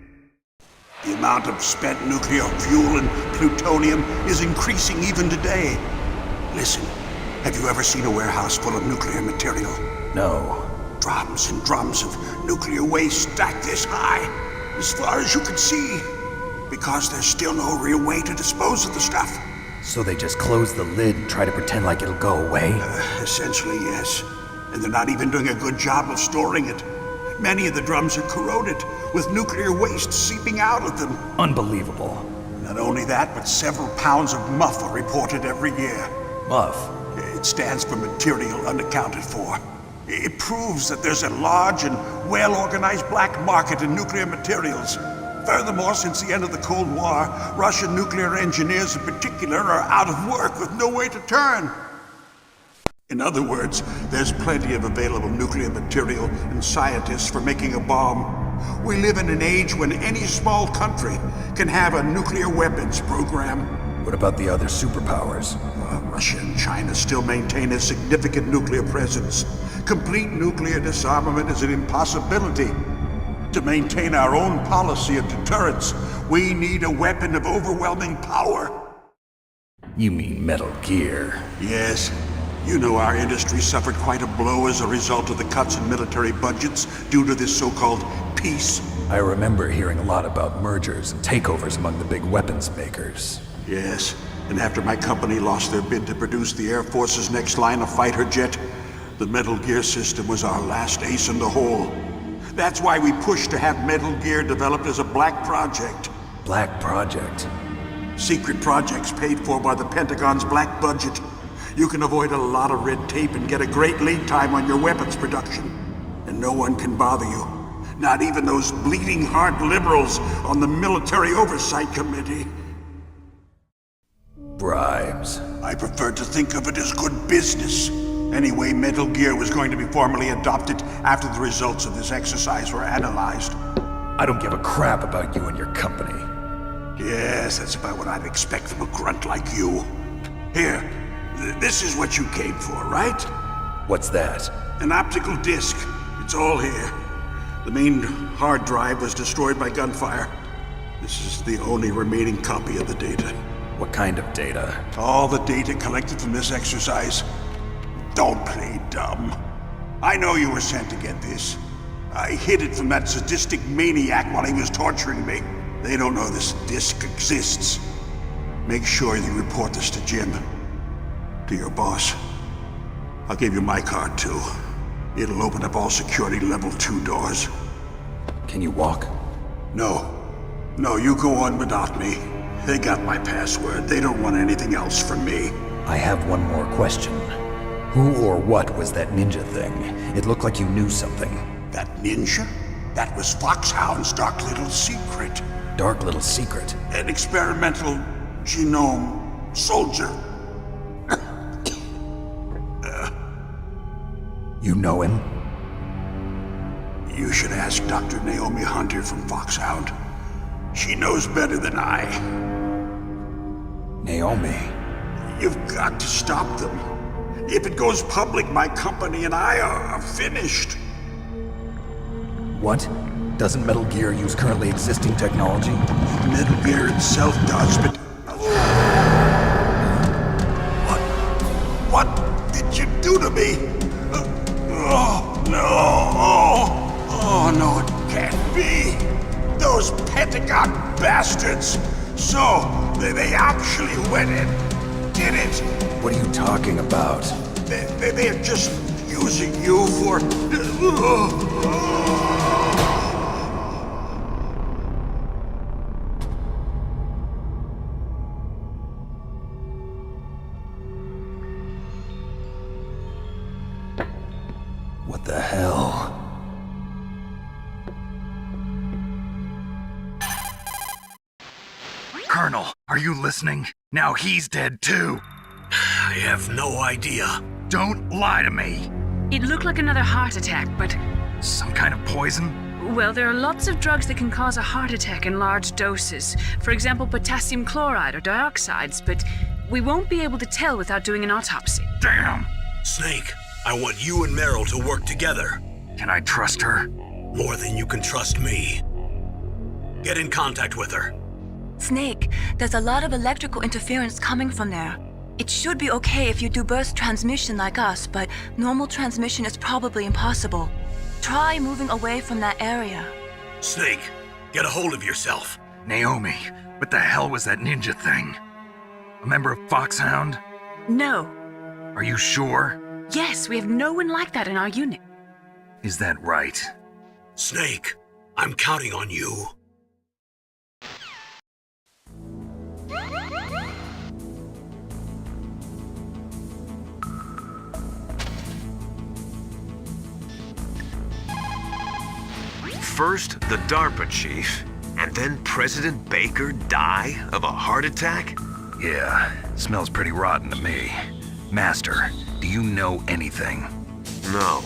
Speaker 15: The amount of spent nuclear fuel and plutonium is increasing even today. Listen, have you ever seen a warehouse full of nuclear material?
Speaker 2: No.
Speaker 15: Drums and drums of nuclear waste stacked this high, as far as you can see, because there's still no real way to dispose of the stuff.
Speaker 2: So they just close the lid and try to pretend like it'll go away?
Speaker 15: Essentially, yes. And they're not even doing a good job of storing it. Many of the drums are corroded, with nuclear waste seeping out of them.
Speaker 2: Unbelievable.
Speaker 15: Not only that, but several pounds of MUF are reported every year.
Speaker 2: MUF?
Speaker 15: It stands for material unaccounted for. It proves that there's a large and well-organized black market in nuclear materials. Furthermore, since the end of the Cold War, Russian nuclear engineers in particular are out of work with no way to turn. In other words, there's plenty of available nuclear material and scientists for making a bomb. We live in an age when any small country can have a nuclear weapons program.
Speaker 2: What about the other superpowers?
Speaker 15: Russia and China still maintain a significant nuclear presence. Complete nuclear disarmament is an impossibility. To maintain our own policy of deterrence, we need a weapon of overwhelming power.
Speaker 2: You mean Metal Gear?
Speaker 15: Yes. You know our industry suffered quite a blow as a result of the cuts in military budgets due to this so-called peace.
Speaker 2: I remember hearing a lot about mergers and takeovers among the big weapons makers.
Speaker 15: Yes, and after my company lost their bid to produce the Air Force's next line of fighter jet, the Metal Gear system was our last ace in the hole. That's why we pushed to have Metal Gear developed as a black project.
Speaker 2: Black project?
Speaker 15: Secret projects paid for by the Pentagon's black budget. You can avoid a lot of red tape and get a great lead time on your weapons production. And no one can bother you. Not even those bleeding heart liberals on the Military Oversight Committee.
Speaker 2: Bribes.
Speaker 15: I prefer to think of it as good business. Anyway, Metal Gear was going to be formally adopted after the results of this exercise were analyzed.
Speaker 2: I don't give a crap about you and your company.
Speaker 15: Yes, that's about what I'd expect from a grunt like you. Here, this is what you came for, right?
Speaker 2: What's that?
Speaker 15: An optical disc. It's all here. The main hard drive was destroyed by gunfire. This is the only remaining copy of the data.
Speaker 2: What kind of data?
Speaker 15: All the data collected from this exercise. Don't play dumb. I know you were sent to get this. I hid it from that sadistic maniac while he was torturing me. They don't know this disc exists. Make sure you report this to Jim. To your boss. I'll give you my card too. It'll open up all security level 2 doors.
Speaker 2: Can you walk?
Speaker 15: No. No, you go on without me. They got my password. They don't want anything else from me.
Speaker 2: I have one more question. Who or what was that ninja thing? It looked like you knew something.
Speaker 15: That ninja? That was Foxhound's dark little secret.
Speaker 2: Dark little secret?
Speaker 15: An experimental genome soldier.
Speaker 2: You know him?
Speaker 15: You should ask Dr. Naomi Hunter from Foxhound. She knows better than I.
Speaker 2: Naomi? You've
Speaker 15: got to stop them. If it goes public, my company and I are finished.
Speaker 2: What? Doesn't Metal Gear use currently existing technology?
Speaker 15: Metal Gear itself does, but... What did you do to me? Oh, no. Oh, no, it can't be. Those Pentagon bastards. So, they actually went and did it.
Speaker 2: What are you talking about?
Speaker 15: They're just using you for...
Speaker 2: What the hell? Colonel, are you listening? Now he's dead too.
Speaker 1: I have no idea.
Speaker 2: Don't lie to me.
Speaker 10: It looked like another heart attack, but...
Speaker 2: Some kind of poison?
Speaker 10: Well, there are lots of drugs that can cause a heart attack in large doses. For example, potassium chloride or dioxides, but we won't be able to tell without doing an autopsy.
Speaker 2: Damn!
Speaker 1: Snake, I want you and Meryl to work together.
Speaker 2: Can I trust her?
Speaker 1: More than you can trust me. Get in contact with her.
Speaker 3: Snake, there's a lot of electrical interference coming from there. It should be okay if you do burst transmission like us, but normal transmission is probably impossible. Try moving away from that area.
Speaker 1: Snake, get a hold of yourself.
Speaker 2: Naomi, what the hell was that ninja thing? A member of Foxhound?
Speaker 10: No.
Speaker 2: Are you sure?
Speaker 10: Yes, we have no one like that in our unit.
Speaker 2: Is that right?
Speaker 1: Snake, I'm counting on you.
Speaker 4: First, the DARPA chief, and then President Baker die of a heart attack?
Speaker 2: Yeah, smells pretty rotten to me. Master, do you know anything?
Speaker 4: No,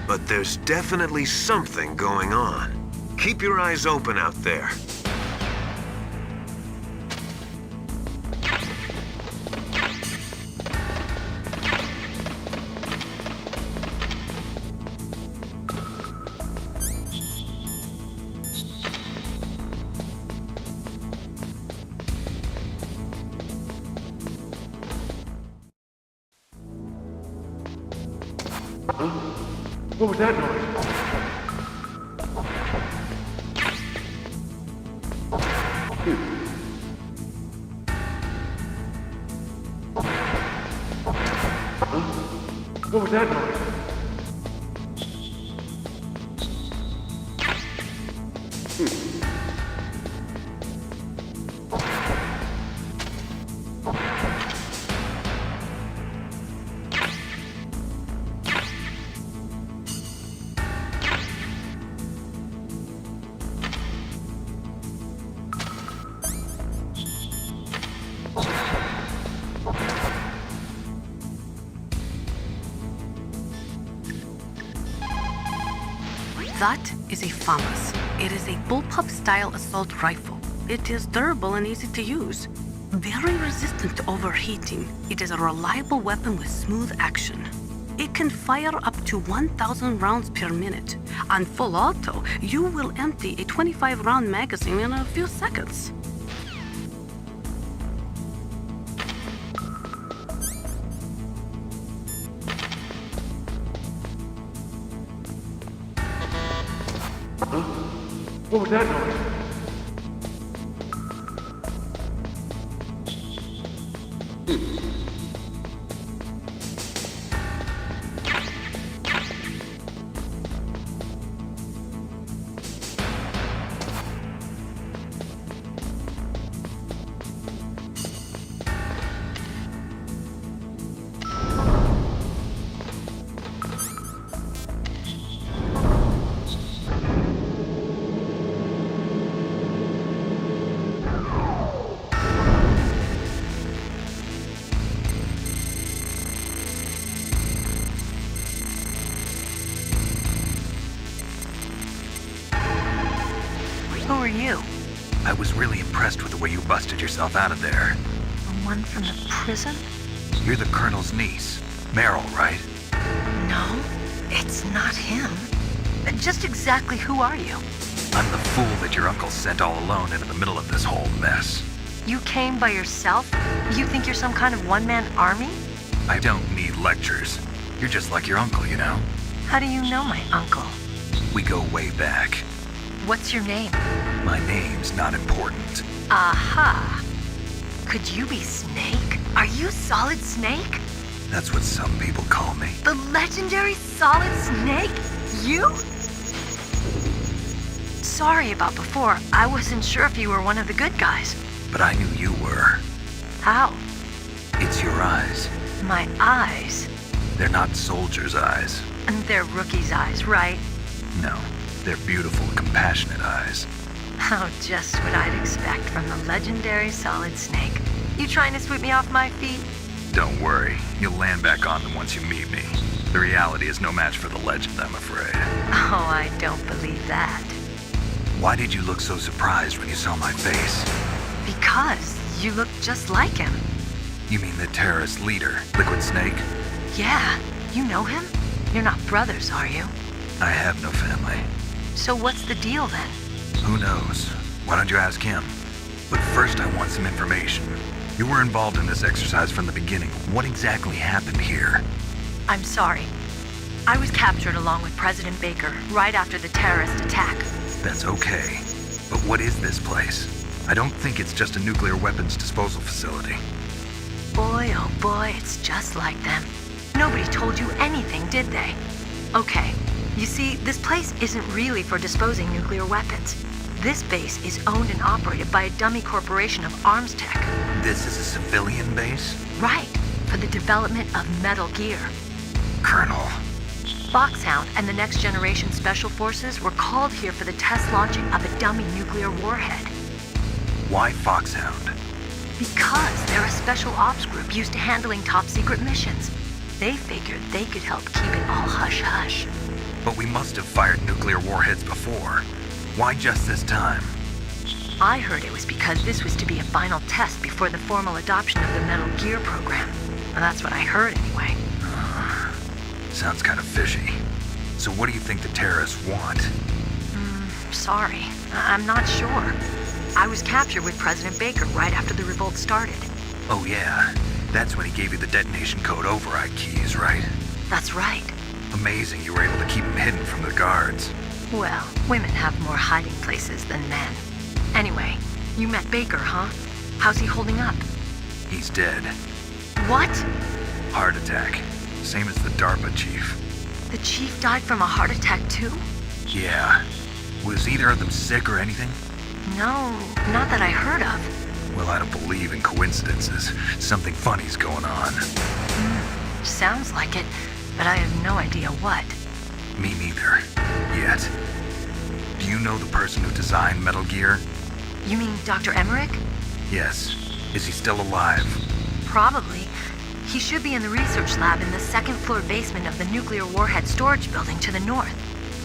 Speaker 4: but there's definitely something going on. Keep your eyes open out there.
Speaker 5: What was that noise? What was that noise?
Speaker 14: That is a FAMAS. It is a bullpup-style assault rifle. It is durable and easy to use. Very resistant to overheating. It is a reliable weapon with smooth action. It can fire up to 1,000 rounds per minute. On full auto, you will empty a 25-round magazine in a few seconds.
Speaker 5: What was that noise?
Speaker 3: Who are you?
Speaker 2: I was really impressed with the way you busted yourself out of there.
Speaker 3: The one from the prison?
Speaker 2: You're the Colonel's niece, Meryl, right?
Speaker 3: No, it's not him. Just exactly who are you?
Speaker 2: I'm the fool that your uncle sent all alone into the middle of this whole mess.
Speaker 3: You came by yourself? You think you're some kind of one-man army?
Speaker 2: I don't need lectures. You're just like your uncle, you know?
Speaker 3: How do you know my uncle?
Speaker 2: We go way back.
Speaker 3: What's your name?
Speaker 2: My name's not important.
Speaker 3: Aha! Could you be Snake? Are you Solid Snake?
Speaker 2: That's what some people call me.
Speaker 3: The legendary Solid Snake? You? Sorry about before. I wasn't sure if you were one of the good guys.
Speaker 2: But I knew you were.
Speaker 3: How?
Speaker 2: It's your eyes.
Speaker 3: My eyes?
Speaker 2: They're not soldiers' eyes.
Speaker 3: And they're rookies' eyes, right?
Speaker 2: No, they're beautiful, compassionate eyes.
Speaker 3: Oh, just what I'd expect from the legendary Solid Snake. You trying to sweep me off my feet?
Speaker 2: Don't worry, you'll land back on them once you meet me. The reality is no match for the legend, I'm afraid.
Speaker 3: Oh, I don't believe that.
Speaker 2: Why did you look so surprised when you saw my face?
Speaker 3: Because you look just like him.
Speaker 2: You mean the terrorist leader, Liquid Snake?
Speaker 3: Yeah, you know him? You're not brothers, are you?
Speaker 2: I have no family.
Speaker 3: So what's the deal then?
Speaker 2: Who knows? Why don't you ask him? But first I want some information. You were involved in this exercise from the beginning. What exactly happened here?
Speaker 3: I'm sorry. I was captured along with President Baker right after the terrorist attack.
Speaker 2: That's okay. But what is this place? I don't think it's just a nuclear weapons disposal facility.
Speaker 3: Boy, oh boy, it's just like them. Nobody told you anything, did they? Okay, you see, this place isn't really for disposing nuclear weapons. This base is owned and operated by a dummy corporation of arms tech.
Speaker 2: This is a civilian base?
Speaker 3: Right, for the development of Metal Gear.
Speaker 2: Colonel.
Speaker 3: Foxhound and the Next Generation Special Forces were called here for the test launching of a dummy nuclear warhead.
Speaker 2: Why Foxhound?
Speaker 3: Because they're a special ops group used to handling top-secret missions. They figured they could help keep it all hush-hush.
Speaker 2: But we must have fired nuclear warheads before. Why just this time?
Speaker 3: I heard it was because this was to be a final test before the formal adoption of the Metal Gear program. Well, that's what I heard anyway.
Speaker 2: Sounds kind of fishy. So what do you think the terrorists want?
Speaker 3: Sorry. I'm not sure. I was captured with President Baker right after the revolt started.
Speaker 2: Oh yeah, that's when he gave you the detonation code override keys, right?
Speaker 3: That's right.
Speaker 2: Amazing you were able to keep him hidden from the guards.
Speaker 3: Well, women have more hiding places than men. Anyway, you met Baker, huh? How's he holding up?
Speaker 2: He's dead.
Speaker 3: What?
Speaker 2: Heart attack. Same as the DARPA chief.
Speaker 3: The chief died from a heart attack too?
Speaker 2: Yeah. Was either of them sick or anything?
Speaker 3: No, not that I heard of.
Speaker 2: Well, I don't believe in coincidences. Something funny's going on.
Speaker 3: Sounds like it, but I have no idea what.
Speaker 2: Me neither. Yet. Do you know the person who designed Metal Gear?
Speaker 3: You mean Dr. Emmerich?
Speaker 2: Yes. Is he still alive?
Speaker 3: Probably. He should be in the research lab in the second-floor basement of the nuclear warhead storage building to the north.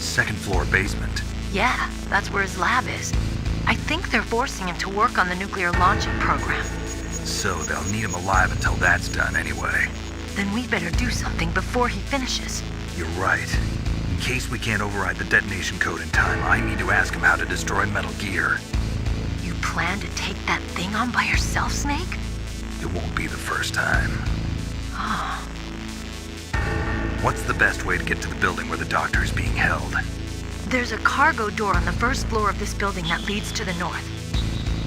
Speaker 2: Second-floor basement?
Speaker 3: Yeah, that's where his lab is. I think they're forcing him to work on the nuclear launching program.
Speaker 2: So they'll need him alive until that's done anyway.
Speaker 16: then we better do something before he finishes.
Speaker 2: You're right. In case we can't override the detonation code in time, I need to ask him how to destroy Metal Gear.
Speaker 16: You plan to take that thing on by yourself, Snake?
Speaker 2: It won't be the first time.
Speaker 16: Oh.
Speaker 2: What's the best way to get to the building where the doctor is being held?
Speaker 16: There's a cargo door on the first floor of this building that leads to the north.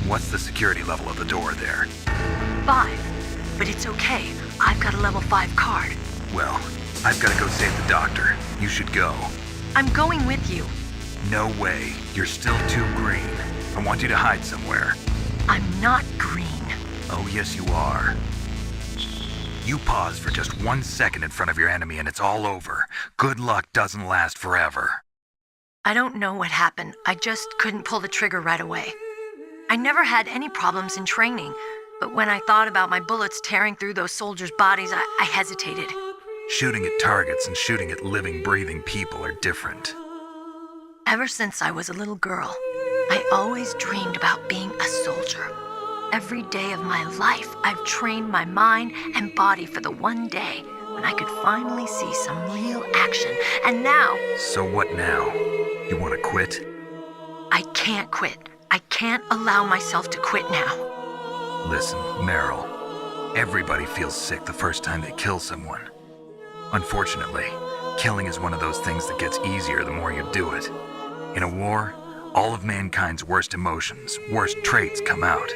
Speaker 2: What's the security level of the door there?
Speaker 16: 5. But it's okay. I've got a level 5 card.
Speaker 2: Well, I've got to go save the doctor. You should go.
Speaker 16: I'm going with you.
Speaker 2: No way. You're still too green. I want you to hide somewhere.
Speaker 16: I'm not green.
Speaker 2: Oh, yes, you are. You pause for just 1 second in front of your enemy and it's all over. Good luck doesn't last forever.
Speaker 16: I don't know what happened. I just couldn't pull the trigger right away. I never had any problems in training, but when I thought about my bullets tearing through those soldiers' bodies, I hesitated.
Speaker 2: Shooting at targets and shooting at living, breathing people are different.
Speaker 16: Ever since I was a little girl, I always dreamed about being a soldier. Every day of my life, I've trained my mind and body for the one day when I could finally see some real action. And now...
Speaker 2: So what now? You want to quit?
Speaker 16: I can't quit. I can't allow myself to quit now.
Speaker 2: Listen, Meryl. Everybody feels sick the first time they kill someone. Unfortunately, killing is one of those things that gets easier the more you do it. In a war, all of mankind's worst emotions, worst traits come out.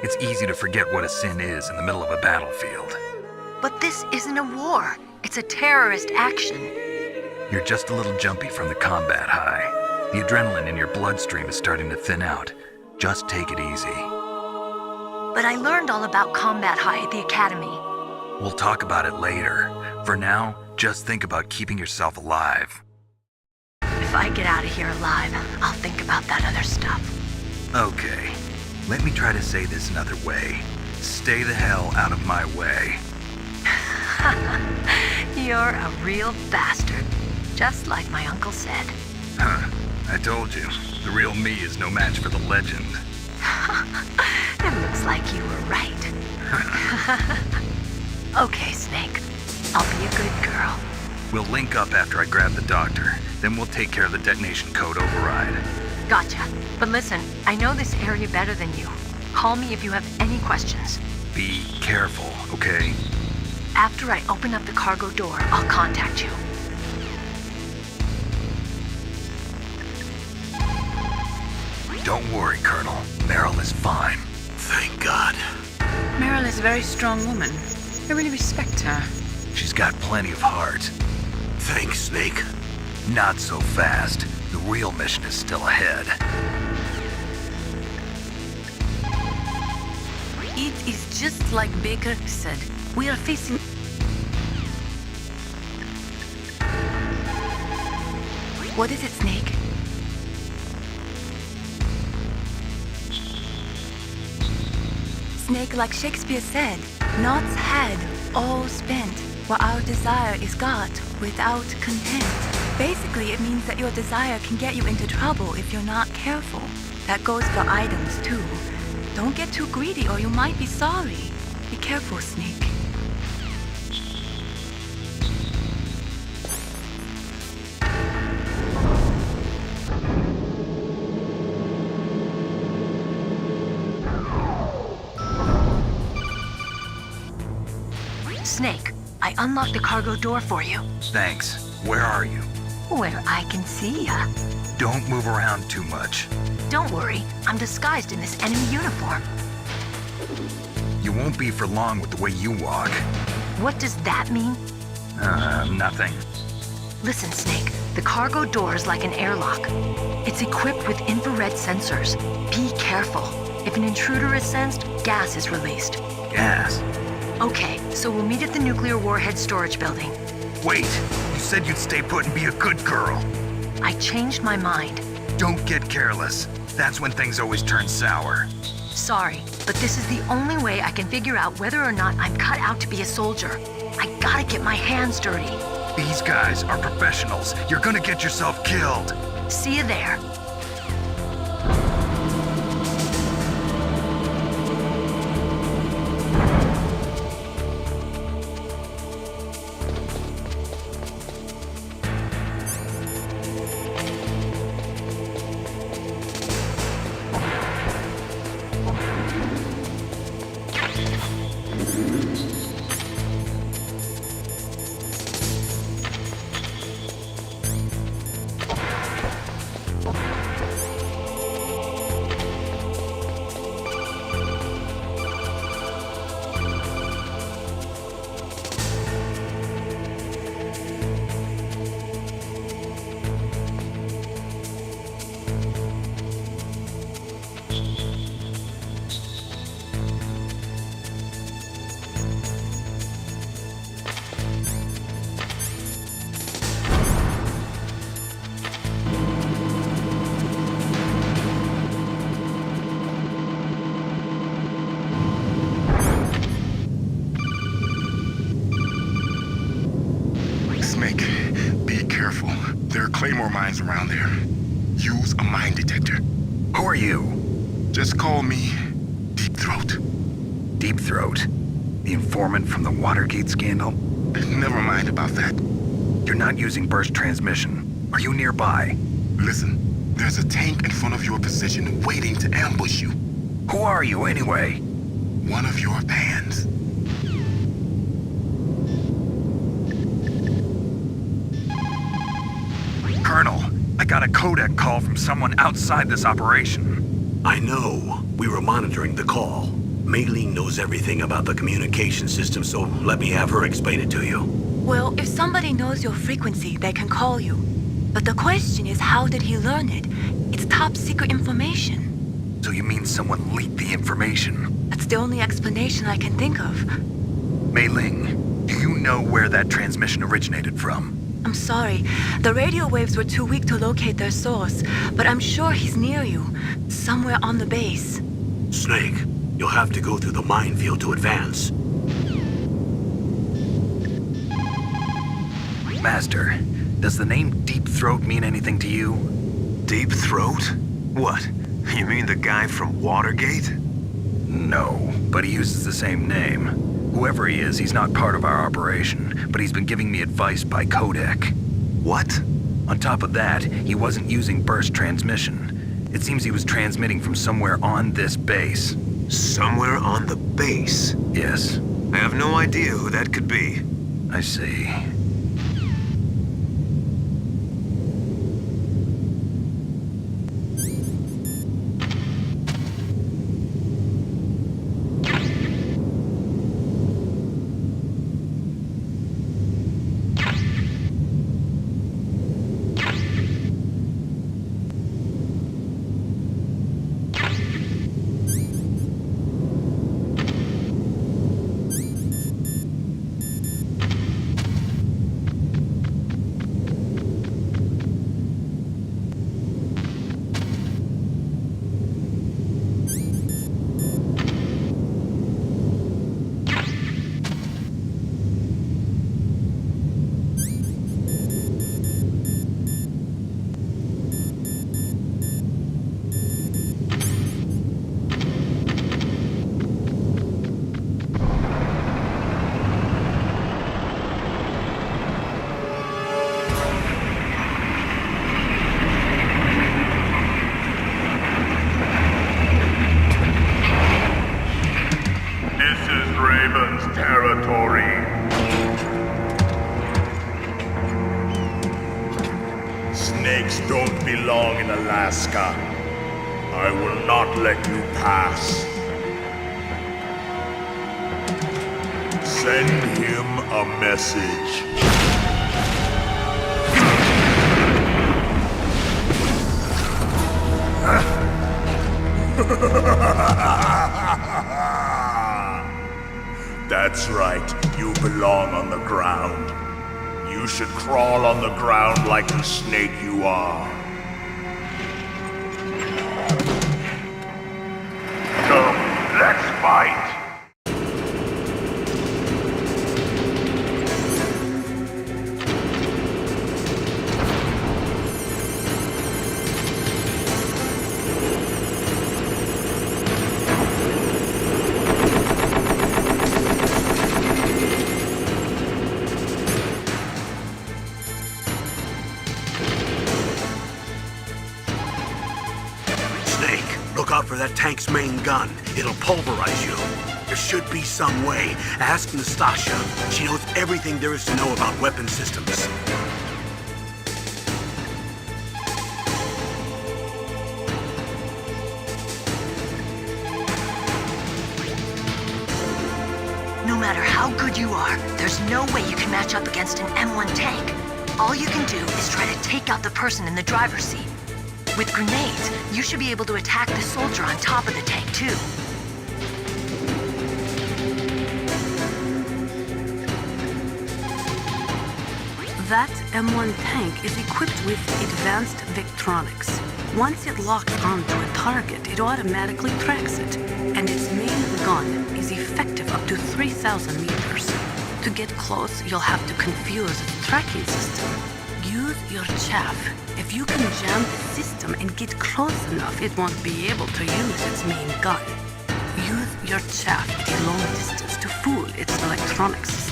Speaker 2: It's easy to forget what a sin is in the middle of a battlefield.
Speaker 16: But this isn't a war. It's a terrorist action.
Speaker 2: You're just a little jumpy from the combat high. The adrenaline in your bloodstream is starting to thin out. Just take it easy.
Speaker 16: But I learned all about combat high at the academy.
Speaker 2: We'll talk about it later. For now, just think about keeping yourself alive.
Speaker 16: If I get out of here alive, I'll think about that other stuff.
Speaker 2: Okay. Let me try to say this another way. Stay the hell out of my way.
Speaker 16: You're a real bastard. Just like my uncle said.
Speaker 2: Huh. I told you. The real me is no match for the legend.
Speaker 16: It looks like you were right. Okay, Snake. I'll be a good girl.
Speaker 2: We'll link up after I grab the doctor. Then we'll take care of the detonation code override.
Speaker 16: Gotcha. But listen, I know this area better than you. Call me if you have any questions.
Speaker 2: Be careful, okay?
Speaker 16: After I open up the cargo door, I'll contact you.
Speaker 2: Don't worry, Colonel. Meryl is fine.
Speaker 1: Thank God.
Speaker 10: Meryl is a very strong woman. I really respect her.
Speaker 2: She's got plenty of heart.
Speaker 1: Thanks, Snake.
Speaker 2: Not so fast. The real mission is still ahead.
Speaker 14: It is just like Baker said. We are facing...
Speaker 3: What is it, Snake? Snake, like Shakespeare said, knots had, all spent, while our desire is got without content. Basically, it means that your desire can get you into trouble if you're not careful. That goes for items, too. Don't get too greedy or you might be sorry. Be careful, Snake.
Speaker 16: Snake, I unlocked the cargo door for you.
Speaker 2: Thanks. Where are you?
Speaker 16: Where I can see ya.
Speaker 2: Don't move around too much.
Speaker 16: Don't worry, I'm disguised in this enemy uniform.
Speaker 2: You won't be for long with the way you walk.
Speaker 16: What does that mean?
Speaker 2: Nothing.
Speaker 16: Listen, Snake, the cargo door is like an airlock. It's equipped with infrared sensors. Be careful. If an intruder is sensed, gas is released.
Speaker 2: Gas?
Speaker 16: Okay, so we'll meet at the nuclear warhead storage building.
Speaker 2: Wait, you said you'd stay put and be a good girl.
Speaker 16: I changed my mind.
Speaker 2: Don't get careless. That's when things always turn sour.
Speaker 16: Sorry, but this is the only way I can figure out whether or not I'm cut out to be a soldier. I gotta get my hands dirty.
Speaker 2: These guys are professionals. You're gonna get yourself killed.
Speaker 16: See you there.
Speaker 7: claymore mines around there. Use a mine detector.
Speaker 2: Who are you?
Speaker 7: Just call me Deep Throat.
Speaker 2: Deep Throat? The informant from the Watergate scandal?
Speaker 7: Never mind about that.
Speaker 2: You're not using burst transmission. Are you nearby?
Speaker 7: Listen, there's a tank in front of your position waiting to ambush you.
Speaker 2: Who are you anyway?
Speaker 7: One of your fans.
Speaker 2: Colonel, I got a codec call from someone outside this operation.
Speaker 1: I know. We were monitoring the call. Mei-Ling knows everything about the communication system, so let me have her explain it to you.
Speaker 3: Well, if somebody knows your frequency, they can call you. But the question is, how did he learn it? It's top secret information.
Speaker 2: So you mean someone leaked the information?
Speaker 3: That's the only explanation I can think of.
Speaker 2: Mei-Ling, do you know where that transmission originated from?
Speaker 3: I'm sorry. The radio waves were too weak to locate their source, but I'm sure he's near you, somewhere on the base.
Speaker 1: Snake, you'll have to go through the minefield to advance.
Speaker 2: Master, does the name Deep Throat mean anything to you?
Speaker 4: Deep Throat? What? You mean the guy from Watergate?
Speaker 2: No, but he uses the same name. Whoever he is, he's not part of our operation, but he's been giving me advice by codec.
Speaker 4: What?
Speaker 2: On top of that, he wasn't using burst transmission. It seems he was transmitting from somewhere on this base.
Speaker 4: Somewhere on the base?
Speaker 2: Yes.
Speaker 4: I have no idea who that could be.
Speaker 2: I see.
Speaker 17: Snakes don't belong in Alaska. I will not let you pass. Send him a message. That's right, you belong on the ground. You should crawl on the ground like the snake you are. Come, let's fight.
Speaker 1: Look out for that tank's main gun. It'll pulverize you. There should be some way. Ask Nastasha. She knows everything there is to know about weapon systems.
Speaker 16: No matter how good you are, there's no way you can match up against an M1 tank. All you can do is try to take out the person in the driver's seat. With grenades, you should be able to attack the soldier on top of the tank, too.
Speaker 14: That M1 tank is equipped with advanced Victronics. Once it locks onto a target, it automatically tracks it, and its main gun is effective up to 3,000 meters. To get close, you'll have to confuse its tracking system. Use your chaff. If you can jam the system and get close enough, it won't be able to use its main gun. Use your chaff at a long distance to fool its electronic systems.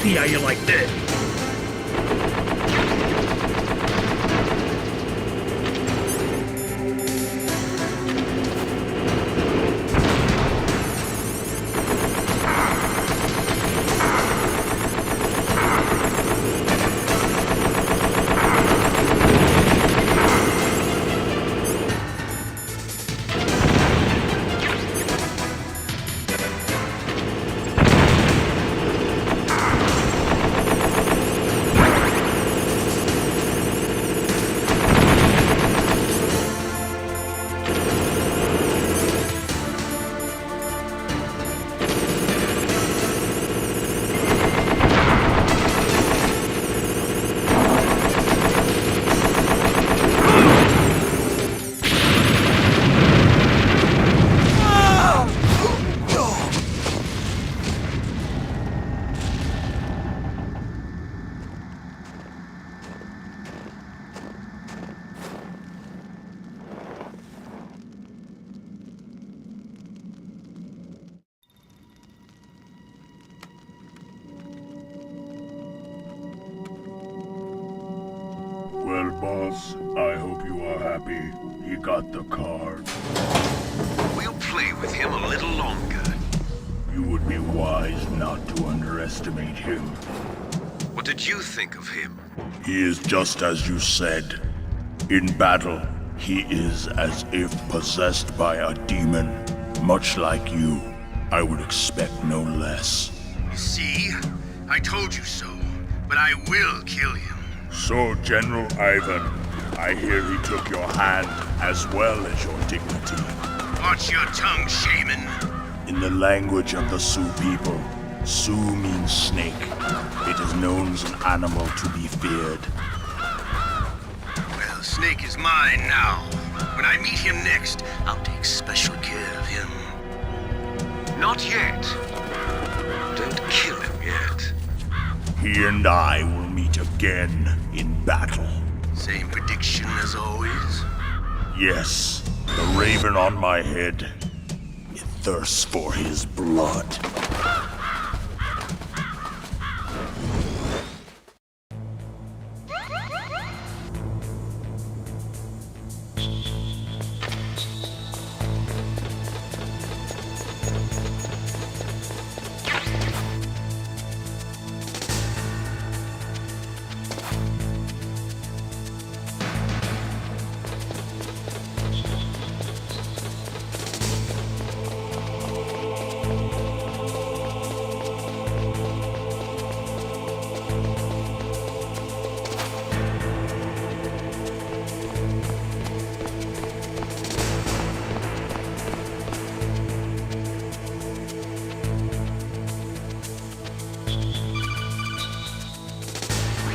Speaker 17: See how you like this?
Speaker 7: Well, boss, I hope you are happy. He got the card.
Speaker 4: We'll play with him a little longer.
Speaker 7: You would be wise not to underestimate him.
Speaker 4: What did you think of him?
Speaker 7: He is just as you said. In battle, he is as if possessed by a demon. Much like you, I would expect no less.
Speaker 12: See? I told you so. But I will kill him.
Speaker 7: So, General Ivan, I hear he took your hand as well as your dignity.
Speaker 12: Watch your tongue, shaman.
Speaker 7: In the language of the Sioux people, Sioux means snake. It is known as an animal to be feared.
Speaker 12: Well, Snake is mine now. When I meet him next, I'll take special care of him.
Speaker 4: Not yet. Don't kill him yet.
Speaker 7: He and I will meet again in battle.
Speaker 12: Same prediction as always?
Speaker 7: Yes, the raven on my head. It thirsts for his blood.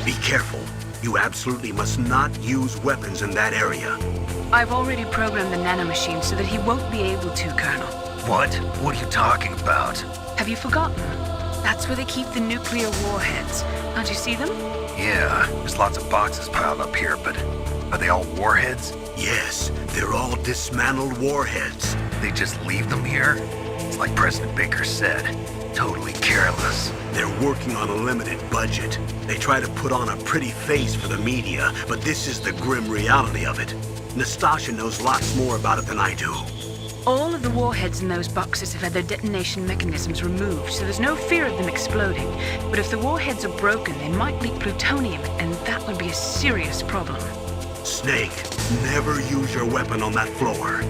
Speaker 1: Be careful. You absolutely must not use weapons in that area.
Speaker 10: I've already programmed the nanomachine so that he won't be able to, Colonel.
Speaker 2: What? What are you talking about?
Speaker 10: Have you forgotten? That's where they keep the nuclear warheads. Don't you see them?
Speaker 2: Yeah, there's lots of boxes piled up here, but are they all warheads?
Speaker 1: Yes, they're all dismantled warheads.
Speaker 2: They just leave them here? It's like President Baker said, totally careless.
Speaker 1: They're working on a limited budget. They try to put on a pretty face for the media, but this is the grim reality of it. Nastasha knows lots more about it than I do.
Speaker 10: All of the warheads in those boxes have had their detonation mechanisms removed, so there's no fear of them exploding. But if the warheads are broken, they might leak plutonium, and that would be a serious problem.
Speaker 1: Snake, never use your weapon on that floor.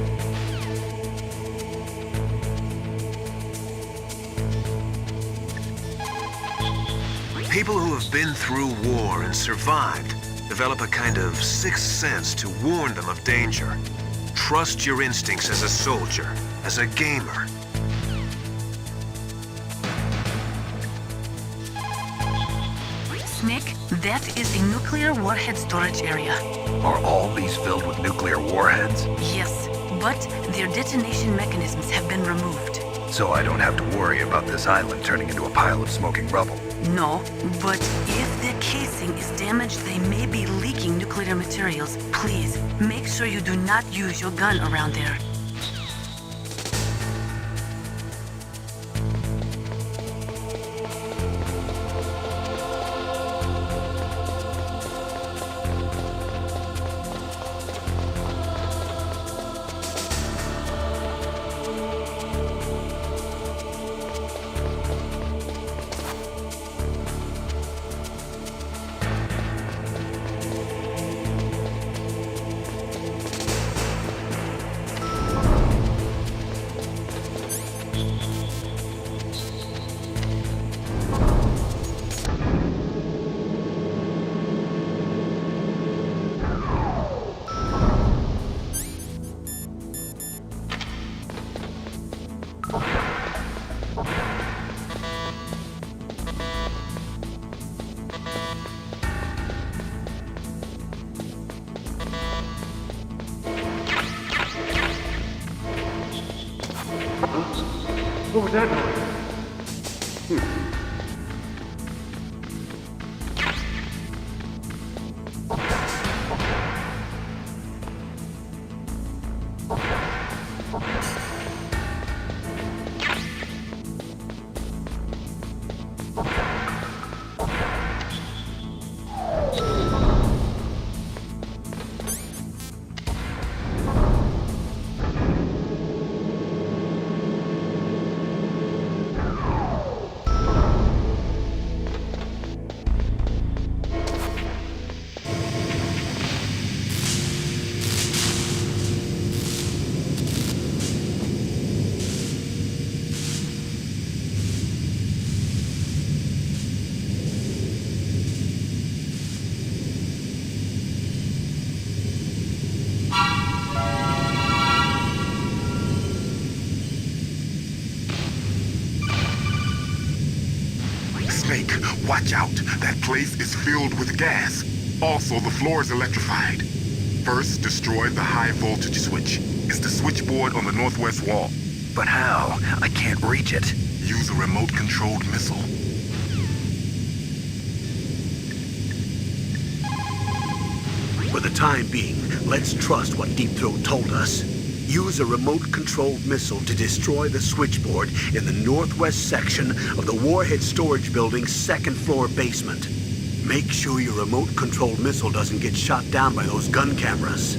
Speaker 4: People who have been through war and survived develop a kind of sixth sense to warn them of danger. Trust your instincts as a soldier, as a gamer.
Speaker 14: Snake, that is a nuclear warhead storage area.
Speaker 2: Are all these filled with nuclear warheads?
Speaker 14: Yes, but their detonation mechanisms have been removed.
Speaker 2: So I don't have to worry about this island turning into a pile of smoking rubble.
Speaker 14: No, but if the casing is damaged, they may be leaking nuclear materials. Please, make sure you do not use your gun around there.
Speaker 18: What was that noise?
Speaker 7: Snake, watch out. That place is filled with gas. Also, the floor is electrified. First, destroy the high voltage switch. It's the switchboard on the northwest wall.
Speaker 2: But how? I can't reach it.
Speaker 7: Use a remote-controlled missile.
Speaker 1: For the time being, let's trust what Deep Throat told us. Use a remote-controlled missile to destroy the switchboard in the northwest section of the Warhead Storage Building's second-floor basement. Make sure your remote-controlled missile doesn't get shot down by those gun cameras.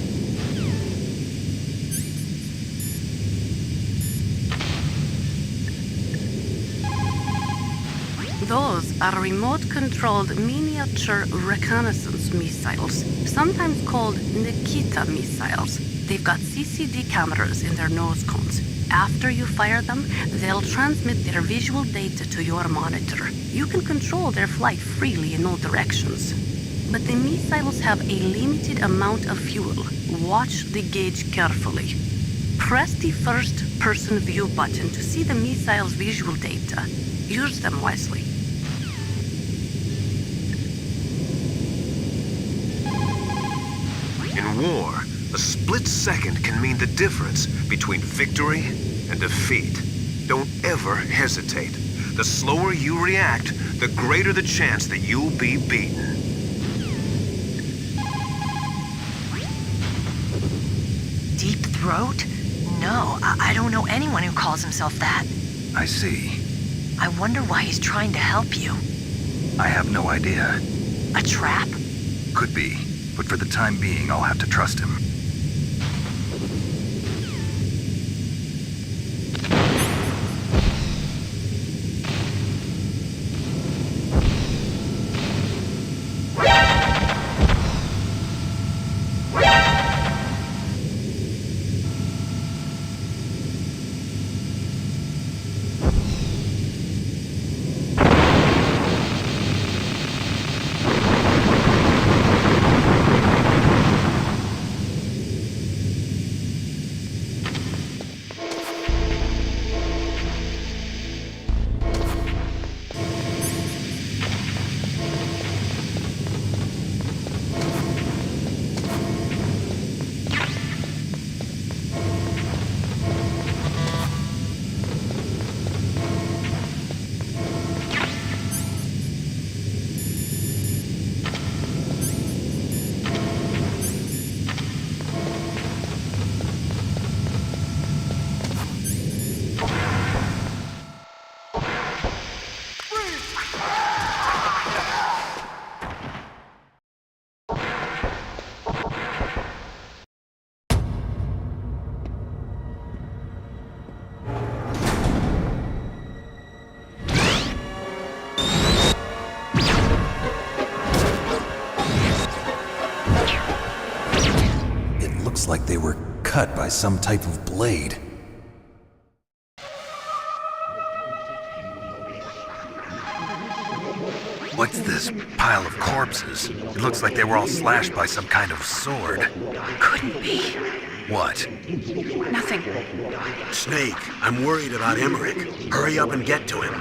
Speaker 14: Those are remote-controlled miniature reconnaissance missiles, sometimes called Nikita missiles. They've got CCD cameras in their nose cones. After you fire them, they'll transmit their visual data to your monitor. You can control their flight freely in all directions. But the missiles have a limited amount of fuel. Watch the gauge carefully. Press the first-person view button to see the missile's visual data. Use them wisely.
Speaker 4: In war, a split second can mean the difference between victory and defeat. Don't ever hesitate. The slower you react, the greater the chance that you'll be beaten.
Speaker 16: Deep Throat? No, I don't know anyone who calls himself that.
Speaker 2: I see.
Speaker 16: I wonder why he's trying to help you.
Speaker 2: I have no idea.
Speaker 16: A trap?
Speaker 2: Could be, but for the time being, I'll have to trust him. Looks like they were cut by some type of blade. What's this pile of corpses? It looks like they were all slashed by some kind of sword.
Speaker 3: Couldn't be.
Speaker 2: What?
Speaker 3: Nothing.
Speaker 1: Snake, I'm worried about Emmerich. Hurry up and get to him.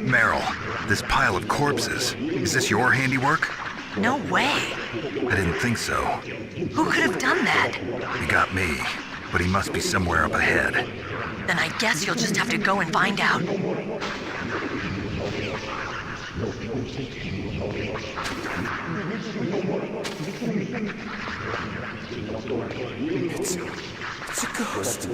Speaker 2: Meryl, this pile of corpses, is this your handiwork?
Speaker 16: No way.
Speaker 2: I didn't think so.
Speaker 16: Who could have done that?
Speaker 2: He got me, but he must be somewhere up ahead.
Speaker 16: Then I guess you'll just have to go and find out.
Speaker 11: It's a ghost.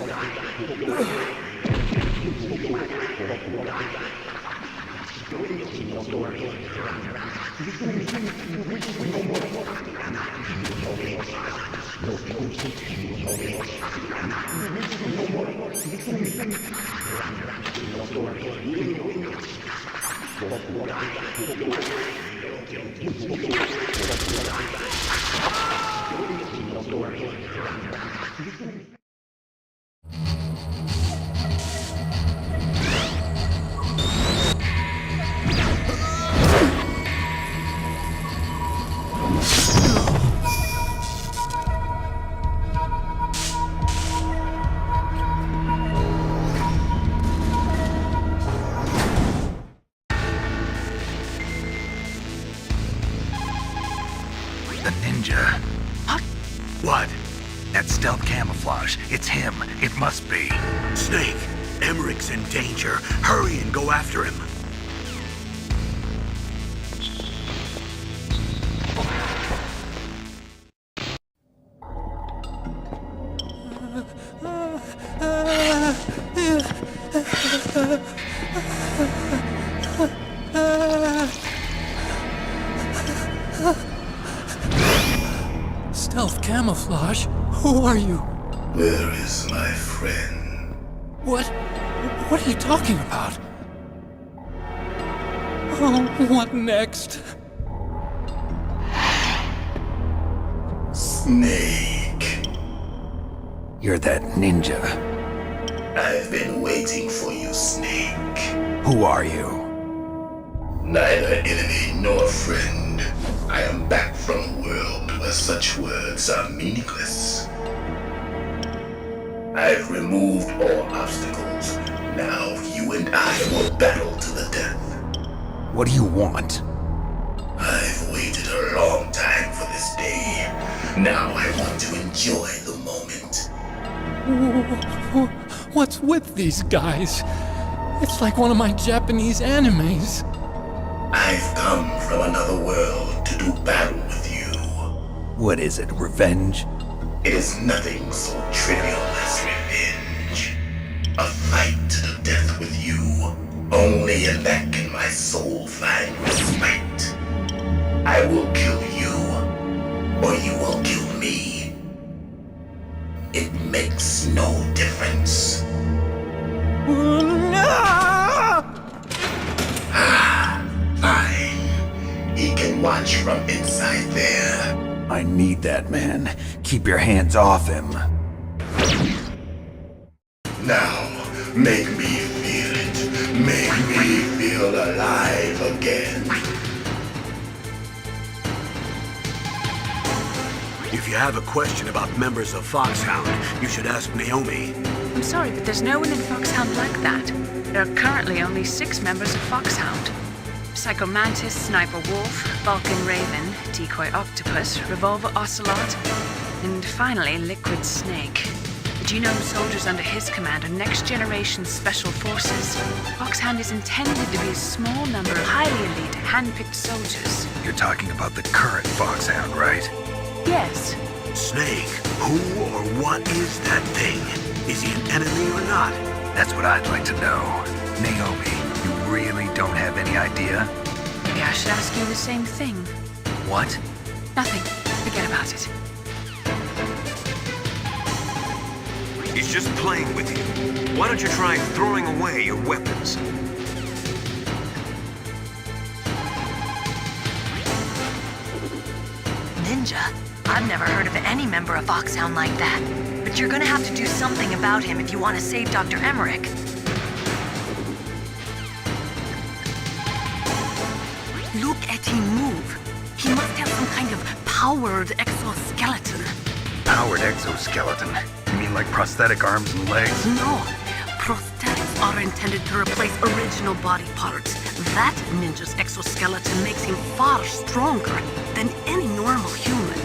Speaker 2: The ninja. What? That stealth camouflage. It's him. It must be.
Speaker 1: Snake, Emmerich's in danger. Hurry and go after him.
Speaker 11: Stealth camouflage? Who are you?
Speaker 17: Where is my friend?
Speaker 11: What are you talking about? Oh, what next?
Speaker 17: Snake.
Speaker 2: You're that ninja.
Speaker 17: I've been waiting for you, Snake.
Speaker 2: Who are you?
Speaker 17: Neither enemy nor friend. I am back from a world where such words are meaningless. I've removed all obstacles. Now you and I will battle to the death.
Speaker 2: What do you want?
Speaker 17: I've waited a long time for this day. Now I want to enjoy the moment.
Speaker 11: What's with these guys? It's like one of my Japanese animes.
Speaker 17: I've come from another world to do battle with you.
Speaker 2: What is it, revenge?
Speaker 17: It is nothing so trivial as revenge. A fight to the death with you. Only in that can my soul find respite. I will kill you, or you will kill me. It makes no difference. Fine. He can watch from inside there.
Speaker 2: I need that man. Keep your hands off him.
Speaker 17: Now, make me feel it. Make me feel alive again.
Speaker 1: If you have a question about members of Foxhound, you should ask Naomi.
Speaker 10: I'm sorry, but there's no one in Foxhound like that. There are currently only 6 members of Foxhound. Psycho Mantis, Sniper Wolf, Vulcan Raven, Decoy Octopus, Revolver Ocelot, and finally Liquid Snake. The genome soldiers under his command are next-generation special forces. Foxhound is intended to be a small number of highly elite, hand-picked soldiers.
Speaker 2: You're talking about the current Foxhound, right?
Speaker 10: Yes.
Speaker 1: Snake, who or what is that thing? Is he an enemy or not?
Speaker 2: That's what I'd like to know. Naomi, you really don't have any idea?
Speaker 10: Maybe I should ask you the same thing.
Speaker 2: What?
Speaker 10: Nothing. Forget about it.
Speaker 4: He's just playing with you. Why don't you try throwing away your weapons?
Speaker 16: ninja. I've never heard of any member of Foxhound like that. But you're gonna have to do something about him if you want to save Dr. Emmerich.
Speaker 14: Look at him move. He must have some kind of powered exoskeleton.
Speaker 2: Powered exoskeleton? You mean like prosthetic arms and legs?
Speaker 14: No. Prosthetics are intended to replace original body parts. That ninja's exoskeleton makes him far stronger than any normal human.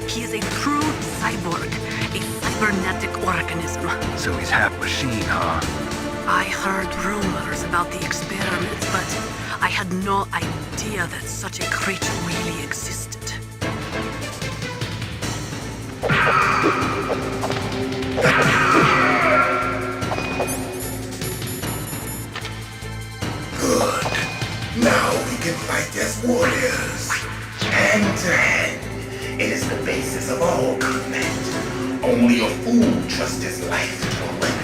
Speaker 14: He is a true cyborg, a cybernetic organism.
Speaker 2: So he's half machine, huh?
Speaker 14: I heard rumors about the experiments, but I had no idea that such a creature really existed.
Speaker 17: Good. Now we can fight as warriors. Hand to hand. It is the basis of all combat. Only a fool trusts his life to a weapon.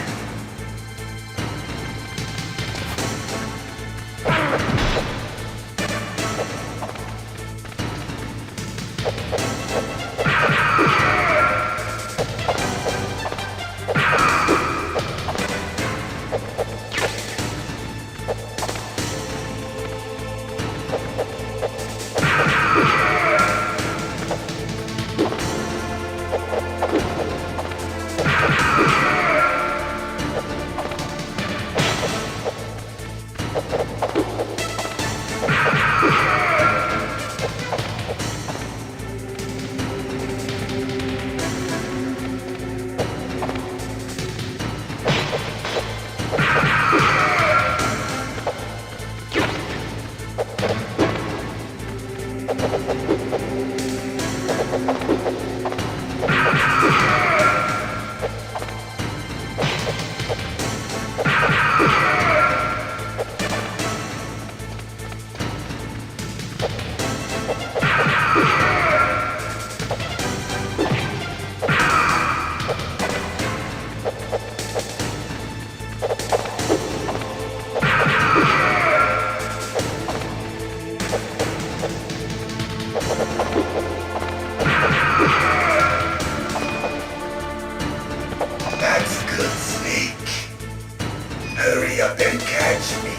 Speaker 17: Hurry up and catch me.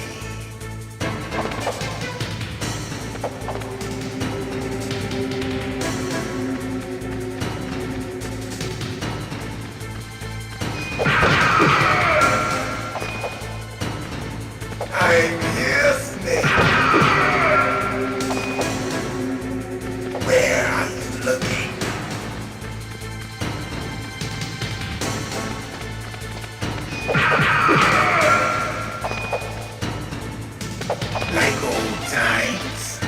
Speaker 17: I'm here, Snake. Where are you looking? Like old times.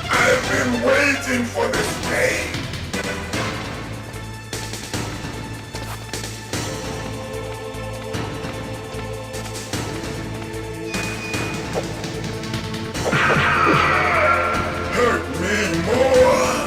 Speaker 17: I've been waiting for this day. Hurt me more.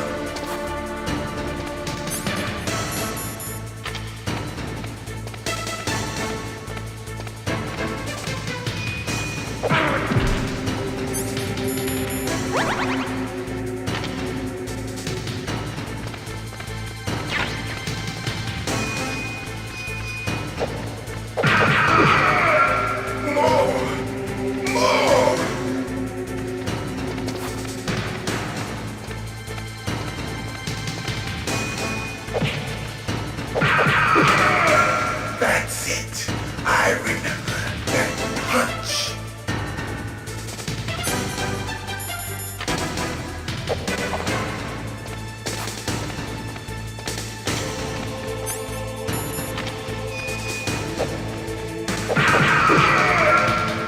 Speaker 17: That's it. I remember that punch.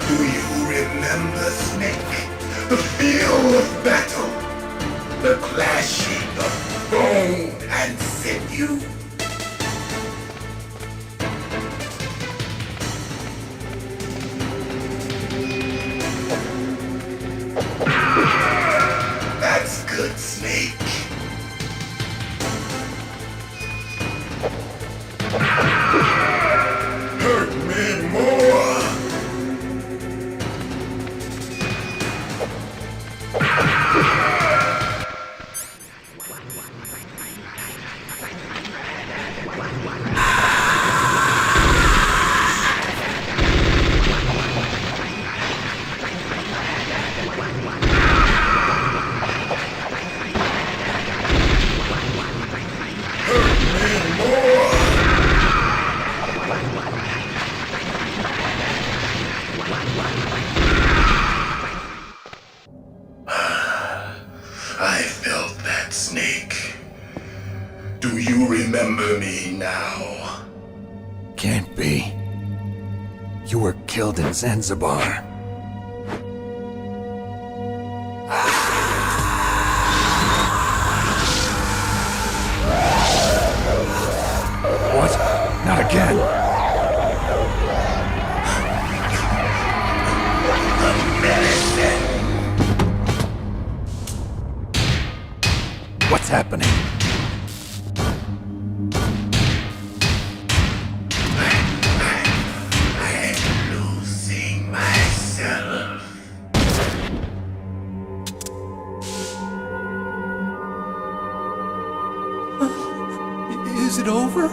Speaker 17: Do you remember, Snake? The feel of battle. The clashing of bone and sinew. That's good, Snake. Hurt me more. remember me now?
Speaker 2: Can't be. You were killed in Zanzibar. What? Not again! What's happening?
Speaker 17: I'm losing myself.
Speaker 11: Is it over?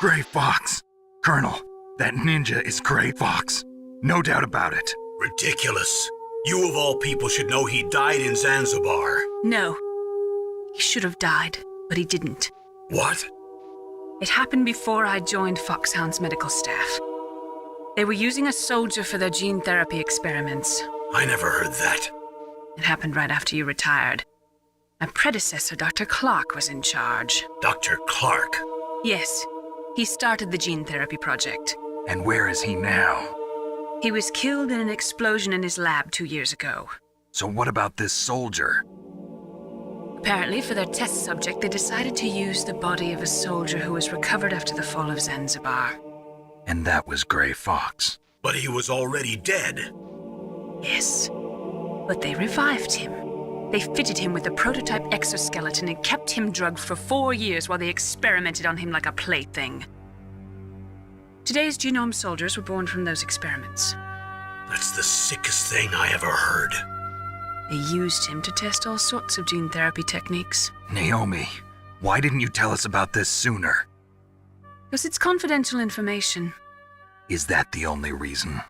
Speaker 2: Gray Fox! Colonel, that ninja is Gray Fox. No doubt about it.
Speaker 1: Ridiculous. You of all people should know he died in Zanzibar.
Speaker 10: No. He should have died, but he didn't.
Speaker 1: What?
Speaker 10: It happened before I joined Foxhound's medical staff. They were using a soldier for their gene therapy experiments.
Speaker 1: I never heard that.
Speaker 10: It happened right after you retired. My predecessor, Dr. Clark, was in charge.
Speaker 1: Dr. Clark?
Speaker 10: Yes. He started the gene therapy project.
Speaker 2: And where is he now?
Speaker 10: He was killed in an explosion in his lab 2 years ago.
Speaker 2: So what about this soldier?
Speaker 10: Apparently, for their test subject, they decided to use the body of a soldier who was recovered after the fall of Zanzibar.
Speaker 2: And that was Gray Fox.
Speaker 1: But he was already dead.
Speaker 10: Yes. But they revived him. They fitted him with a prototype exoskeleton and kept him drugged for 4 years while they experimented on him like a plaything. Today's genome soldiers were born from those experiments.
Speaker 1: That's the sickest thing I ever heard.
Speaker 10: They used him to test all sorts of gene therapy techniques.
Speaker 2: Naomi, why didn't you tell us about this sooner?
Speaker 10: Because it's confidential information.
Speaker 2: Is that the only reason?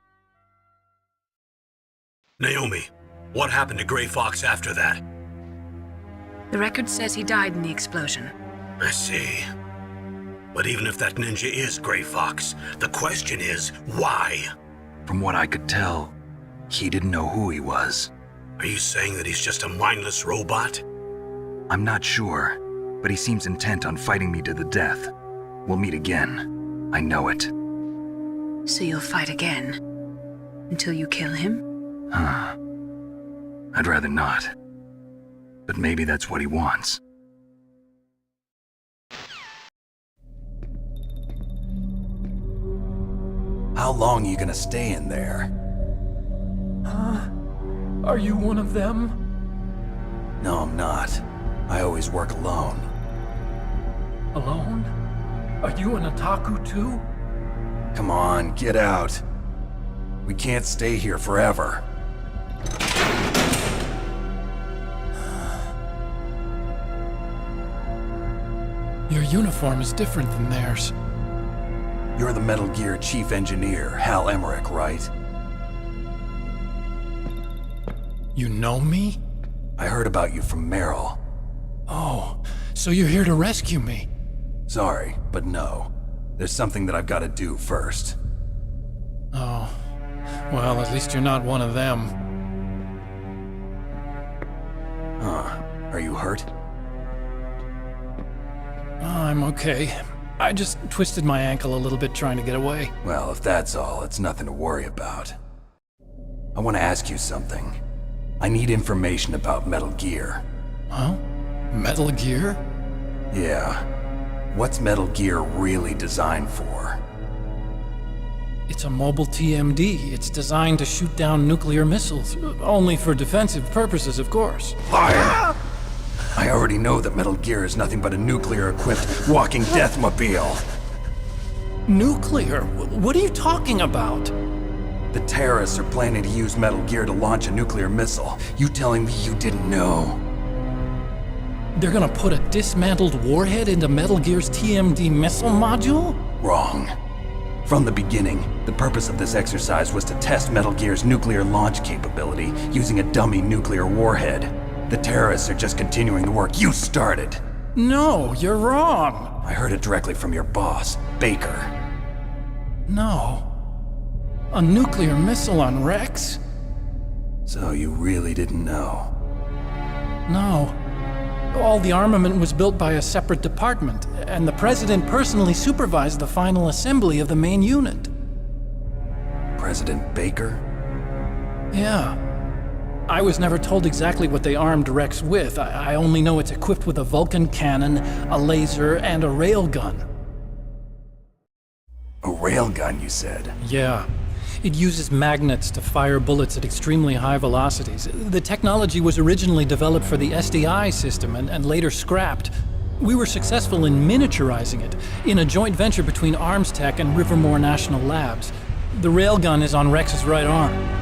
Speaker 1: Naomi, what happened to Gray Fox after that?
Speaker 10: The record says he died in the explosion.
Speaker 1: I see. But even if that ninja is Gray Fox, the question is, why?
Speaker 2: From what I could tell, he didn't know who he was.
Speaker 1: Are you saying that he's just a mindless robot?
Speaker 2: I'm not sure, but he seems intent on fighting me to the death. We'll meet again. I know it.
Speaker 10: So you'll fight again? Until you kill him?
Speaker 2: Huh. I'd rather not. But maybe that's what he wants. How long are you gonna stay in there?
Speaker 11: Huh? Are you one of them?
Speaker 2: No, I'm not. I always work alone.
Speaker 11: Alone? Are you an otaku too?
Speaker 2: Come on, get out. We can't stay here forever.
Speaker 11: Your uniform is different than theirs.
Speaker 2: You're the Metal Gear Chief Engineer, Hal Emmerich, right?
Speaker 11: You know me?
Speaker 2: I heard about you from Meryl.
Speaker 11: Oh, so you're here to rescue me?
Speaker 2: Sorry, but no. There's something that I've got to do first.
Speaker 11: Oh. Well, at least you're not one of them.
Speaker 2: Huh. Are you hurt?
Speaker 11: I'm okay. I just twisted my ankle a little bit trying to get away.
Speaker 2: Well, if that's all, it's nothing to worry about. I want to ask you something. I need information about Metal Gear.
Speaker 11: Huh? Metal Gear?
Speaker 2: Yeah. What's Metal Gear really designed for?
Speaker 11: It's a mobile TMD. It's designed to shoot down nuclear missiles. Only for defensive purposes, of course.
Speaker 2: Liar! I already know that Metal Gear is nothing but a nuclear-equipped walking deathmobile.
Speaker 11: Nuclear? What are you talking about?
Speaker 2: The terrorists are planning to use Metal Gear to launch a nuclear missile. You telling me you didn't know?
Speaker 11: They're gonna put a dismantled warhead into Metal Gear's TMD missile module?
Speaker 2: Wrong. From the beginning, the purpose of this exercise was to test Metal Gear's nuclear launch capability using a dummy nuclear warhead. The terrorists are just continuing the work you started.
Speaker 11: No, you're wrong.
Speaker 2: I heard it directly from your boss, Baker.
Speaker 11: No. A nuclear missile on Rex?
Speaker 2: So you really didn't know?
Speaker 11: No. All the armament was built by a separate department, and the President personally supervised the final assembly of the main unit.
Speaker 2: President Baker?
Speaker 11: Yeah. I was never told exactly what they armed Rex with. I only know it's equipped with a Vulcan cannon, a laser, and a railgun.
Speaker 2: A railgun, you said?
Speaker 11: Yeah. It uses magnets to fire bullets at extremely high velocities. The technology was originally developed for the SDI system and later scrapped. We were successful in miniaturizing it in a joint venture between Arms Tech and Rivermore National Labs. The railgun is on Rex's right arm.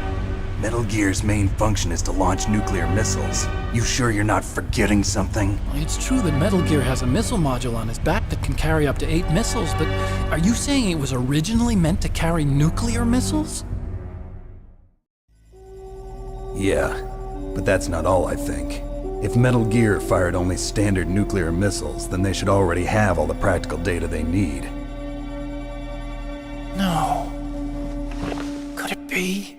Speaker 2: Metal Gear's main function is to launch nuclear missiles. You sure you're not forgetting something?
Speaker 11: It's true that Metal Gear has a missile module on its back that can carry up to 8 missiles, but are you saying it was originally meant to carry nuclear missiles?
Speaker 2: Yeah, but that's not all I think. If Metal Gear fired only standard nuclear missiles, then they should already have all the practical data they need.
Speaker 11: No. Could it be?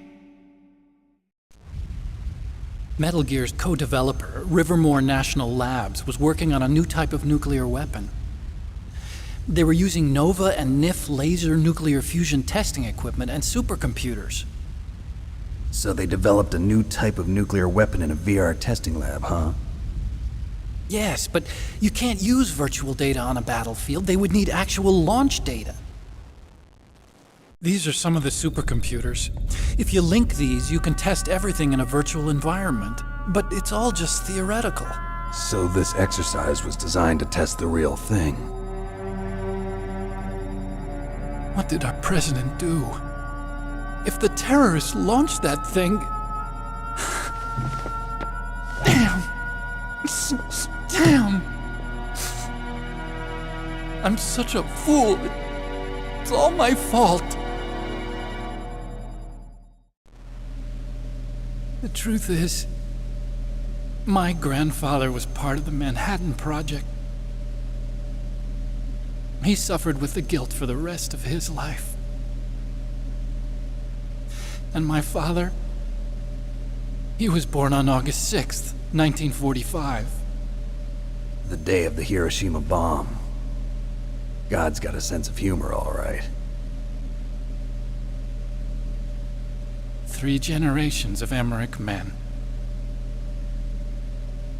Speaker 11: Metal Gear's co-developer, Rivermore National Labs, was working on a new type of nuclear weapon. They were using NOVA and NIF laser nuclear fusion testing equipment and supercomputers.
Speaker 2: So they developed a new type of nuclear weapon in a VR testing lab, huh?
Speaker 11: Yes, but you can't use virtual data on a battlefield. They would need actual launch data. These are some of the supercomputers. If you link these, you can test everything in a virtual environment. But it's all just theoretical.
Speaker 2: So this exercise was designed to test the real thing.
Speaker 11: What did our president do? If the terrorists launched that thing... Damn! Damn! I'm such a fool. It's all my fault. The truth is, my grandfather was part of the Manhattan Project. He suffered with the guilt for the rest of his life. And my father, he was born on August 6th, 1945.
Speaker 2: The day of the Hiroshima bomb. God's got a sense of humor, all right.
Speaker 11: 3 generations of Emmerich men.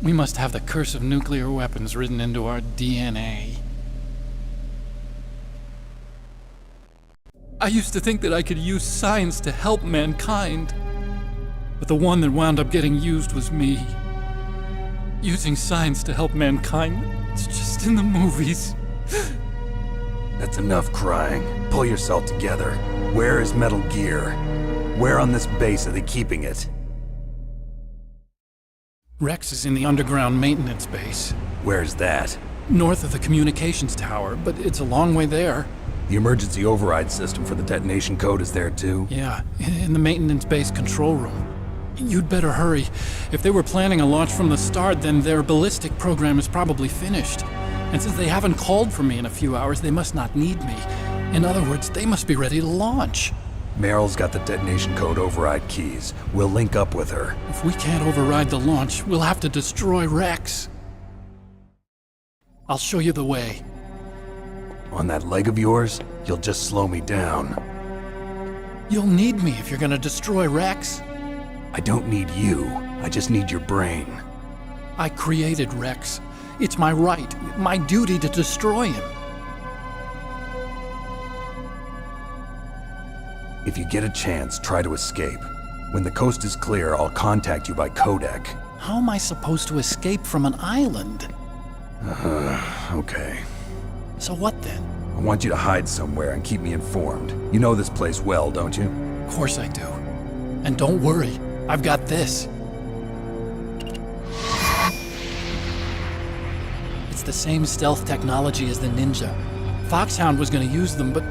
Speaker 11: We must have the curse of nuclear weapons written into our DNA. I used to think that I could use science to help mankind, but the one that wound up getting used was me. Using science to help mankind, it's just in the movies.
Speaker 2: That's enough crying. Pull yourself together. Where is Metal Gear? Where on this base are they keeping it?
Speaker 11: Rex is in the underground maintenance base.
Speaker 2: Where's that?
Speaker 11: North of the communications tower, but it's a long way there.
Speaker 2: The emergency override system for the detonation code is there too?
Speaker 11: Yeah, in the maintenance base control room. You'd better hurry. If they were planning a launch from the start, then their ballistic program is probably finished. And since they haven't called for me in a few hours, they must not need me. In other words, they must be ready to launch.
Speaker 2: Meryl's got the detonation code override keys. We'll link up with her.
Speaker 11: If we can't override the launch, we'll have to destroy Rex. I'll show you the way.
Speaker 2: On that leg of yours, you'll just slow me down.
Speaker 11: You'll need me if you're gonna destroy Rex.
Speaker 2: I don't need you. I just need your brain.
Speaker 11: I created Rex. It's my right, my duty to destroy him.
Speaker 2: If you get a chance, try to escape. When the coast is clear, I'll contact you by codec.
Speaker 11: How am I supposed to escape from an island?
Speaker 2: Okay.
Speaker 11: So what then?
Speaker 2: I want you to hide somewhere and keep me informed. You know this place well, don't you?
Speaker 11: Of course I do. And don't worry, I've got this. It's the same stealth technology as the Ninja. Foxhound was gonna use them, but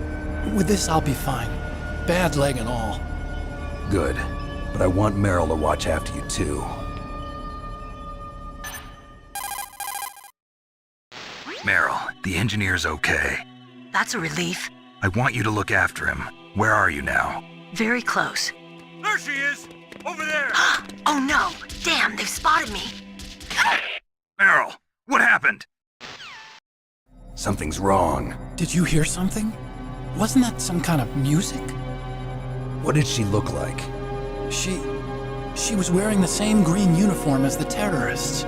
Speaker 11: with this I'll be fine. Bad leg and all.
Speaker 2: Good. But I want Meryl to watch after you too. The engineer's okay.
Speaker 16: That's a relief.
Speaker 2: I want you to look after him. Where are you now?
Speaker 16: Very close.
Speaker 8: There she is! Over there!
Speaker 16: Oh no! Damn, they've spotted me!
Speaker 2: Meryl, what happened? Something's wrong.
Speaker 11: Did you hear something? Wasn't that some kind of music?
Speaker 2: What did she look like?
Speaker 11: She was wearing the same green uniform as the terrorists.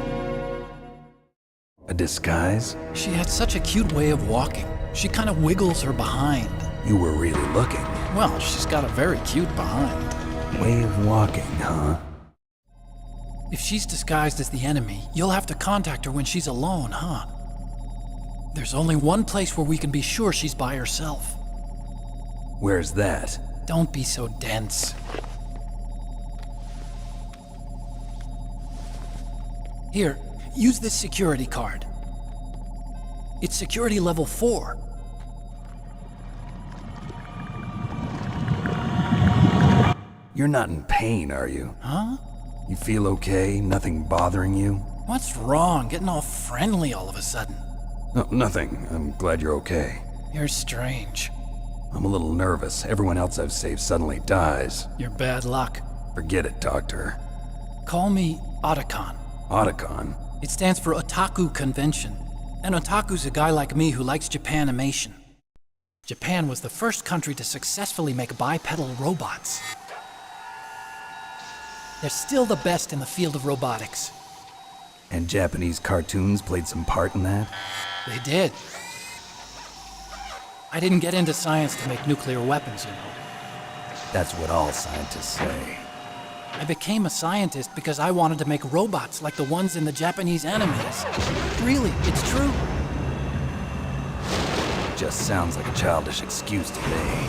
Speaker 2: A disguise?
Speaker 11: She had such a cute way of walking. She kind of wiggles her behind.
Speaker 2: You were really looking.
Speaker 11: Well, she's got a very cute behind.
Speaker 2: Way of walking, huh?
Speaker 11: If she's disguised as the enemy, you'll have to contact her when she's alone, huh? There's only one place where we can be sure she's by herself.
Speaker 2: Where's that?
Speaker 11: Don't be so dense. Here, use this security card. It's security level 4.
Speaker 2: You're not in pain, are you?
Speaker 11: Huh?
Speaker 2: You feel okay? Nothing bothering you?
Speaker 11: What's wrong? Getting all friendly all of a sudden.
Speaker 2: No, nothing. I'm glad you're okay.
Speaker 11: You're strange.
Speaker 2: I'm a little nervous. Everyone else I've saved suddenly dies.
Speaker 11: You're bad luck.
Speaker 2: Forget it, Doctor.
Speaker 11: Call me Otacon.
Speaker 2: Otacon?
Speaker 11: It stands for Otaku Convention. An otaku's a guy like me who likes Japanimation. Japan was the first country to successfully make bipedal robots. They're still the best in the field of robotics.
Speaker 2: And Japanese cartoons played some part in that?
Speaker 11: They did. I didn't get into science to make nuclear weapons, you know.
Speaker 2: That's what all scientists say.
Speaker 11: I became a scientist because I wanted to make robots like the ones in the Japanese animes. Really, it's true.
Speaker 2: Just sounds like a childish excuse to me.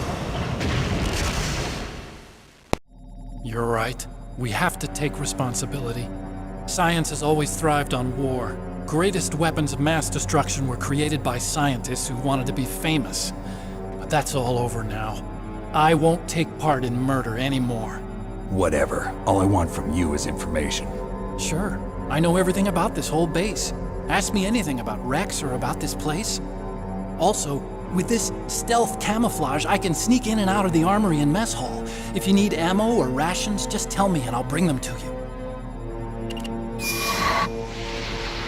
Speaker 11: You're right. We have to take responsibility. Science has always thrived on war. Greatest weapons of mass destruction were created by scientists who wanted to be famous. But that's all over now. I won't take part in murder anymore.
Speaker 2: Whatever. All I want from you is information.
Speaker 11: Sure. I know everything about this whole base. Ask me anything about Rex or about this place. Also, with this stealth camouflage, I can sneak in and out of the armory and mess hall. If you need ammo or rations, just tell me and I'll bring them to you.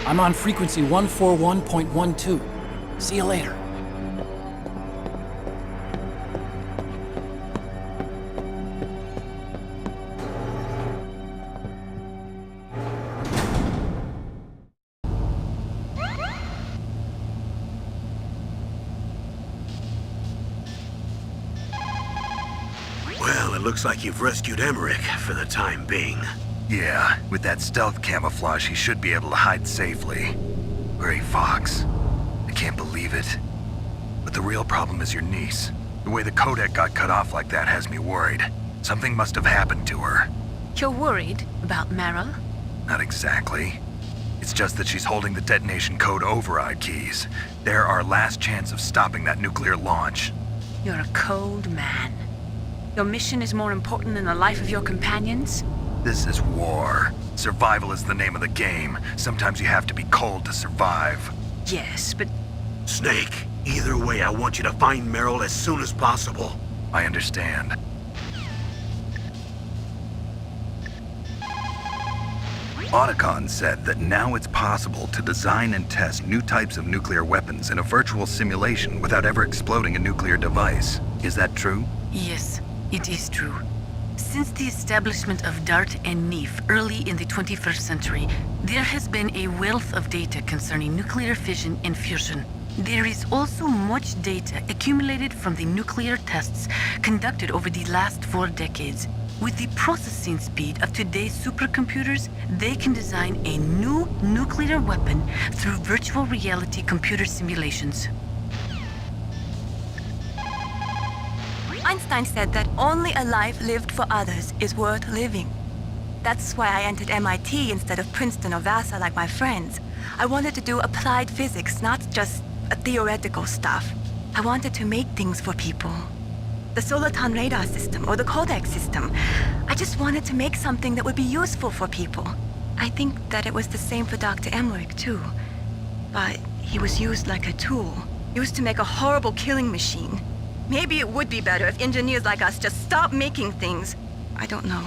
Speaker 11: I'm on frequency 141.12. See you later.
Speaker 1: Well, it looks like you've rescued Emmerich for the time being.
Speaker 2: Yeah, with that stealth camouflage, he should be able to hide safely. Gray Fox. I can't believe it. But the real problem is your niece. The way the codec got cut off like that has me worried. Something must have happened to her.
Speaker 10: You're worried about Meryl?
Speaker 2: Not exactly. It's just that she's holding the detonation code override keys. They're our last chance of stopping that nuclear launch.
Speaker 10: You're a cold man. Your mission is more important than the life of your companions?
Speaker 2: This is war. Survival is the name of the game. Sometimes you have to be cold to survive.
Speaker 10: Yes, but...
Speaker 1: Snake, either way, I want you to find Meryl as soon as possible.
Speaker 2: I understand. Otacon said that now it's possible to design and test new types of nuclear weapons in a virtual simulation without ever exploding a nuclear device. Is that true?
Speaker 14: Yes, it is true. Since the establishment of DART and NEEF early in the 21st century, there has been a wealth of data concerning nuclear fission and fusion. There is also much data accumulated from the nuclear tests conducted over the last 4 decades. With the processing speed of today's supercomputers, they can design a new nuclear weapon through virtual reality computer simulations.
Speaker 3: Einstein said that only a life lived for others is worth living. That's why I entered MIT instead of Princeton or Vassar like my friends. I wanted to do applied physics, not just theoretical stuff. I wanted to make things for people. The Soliton radar system or the codec system. I just wanted to make something that would be useful for people. I think that it was the same for Dr. Emmerich too. But he was used like a tool, used to make a horrible killing machine. Maybe it would be better if engineers like us just stopped making things. I don't know.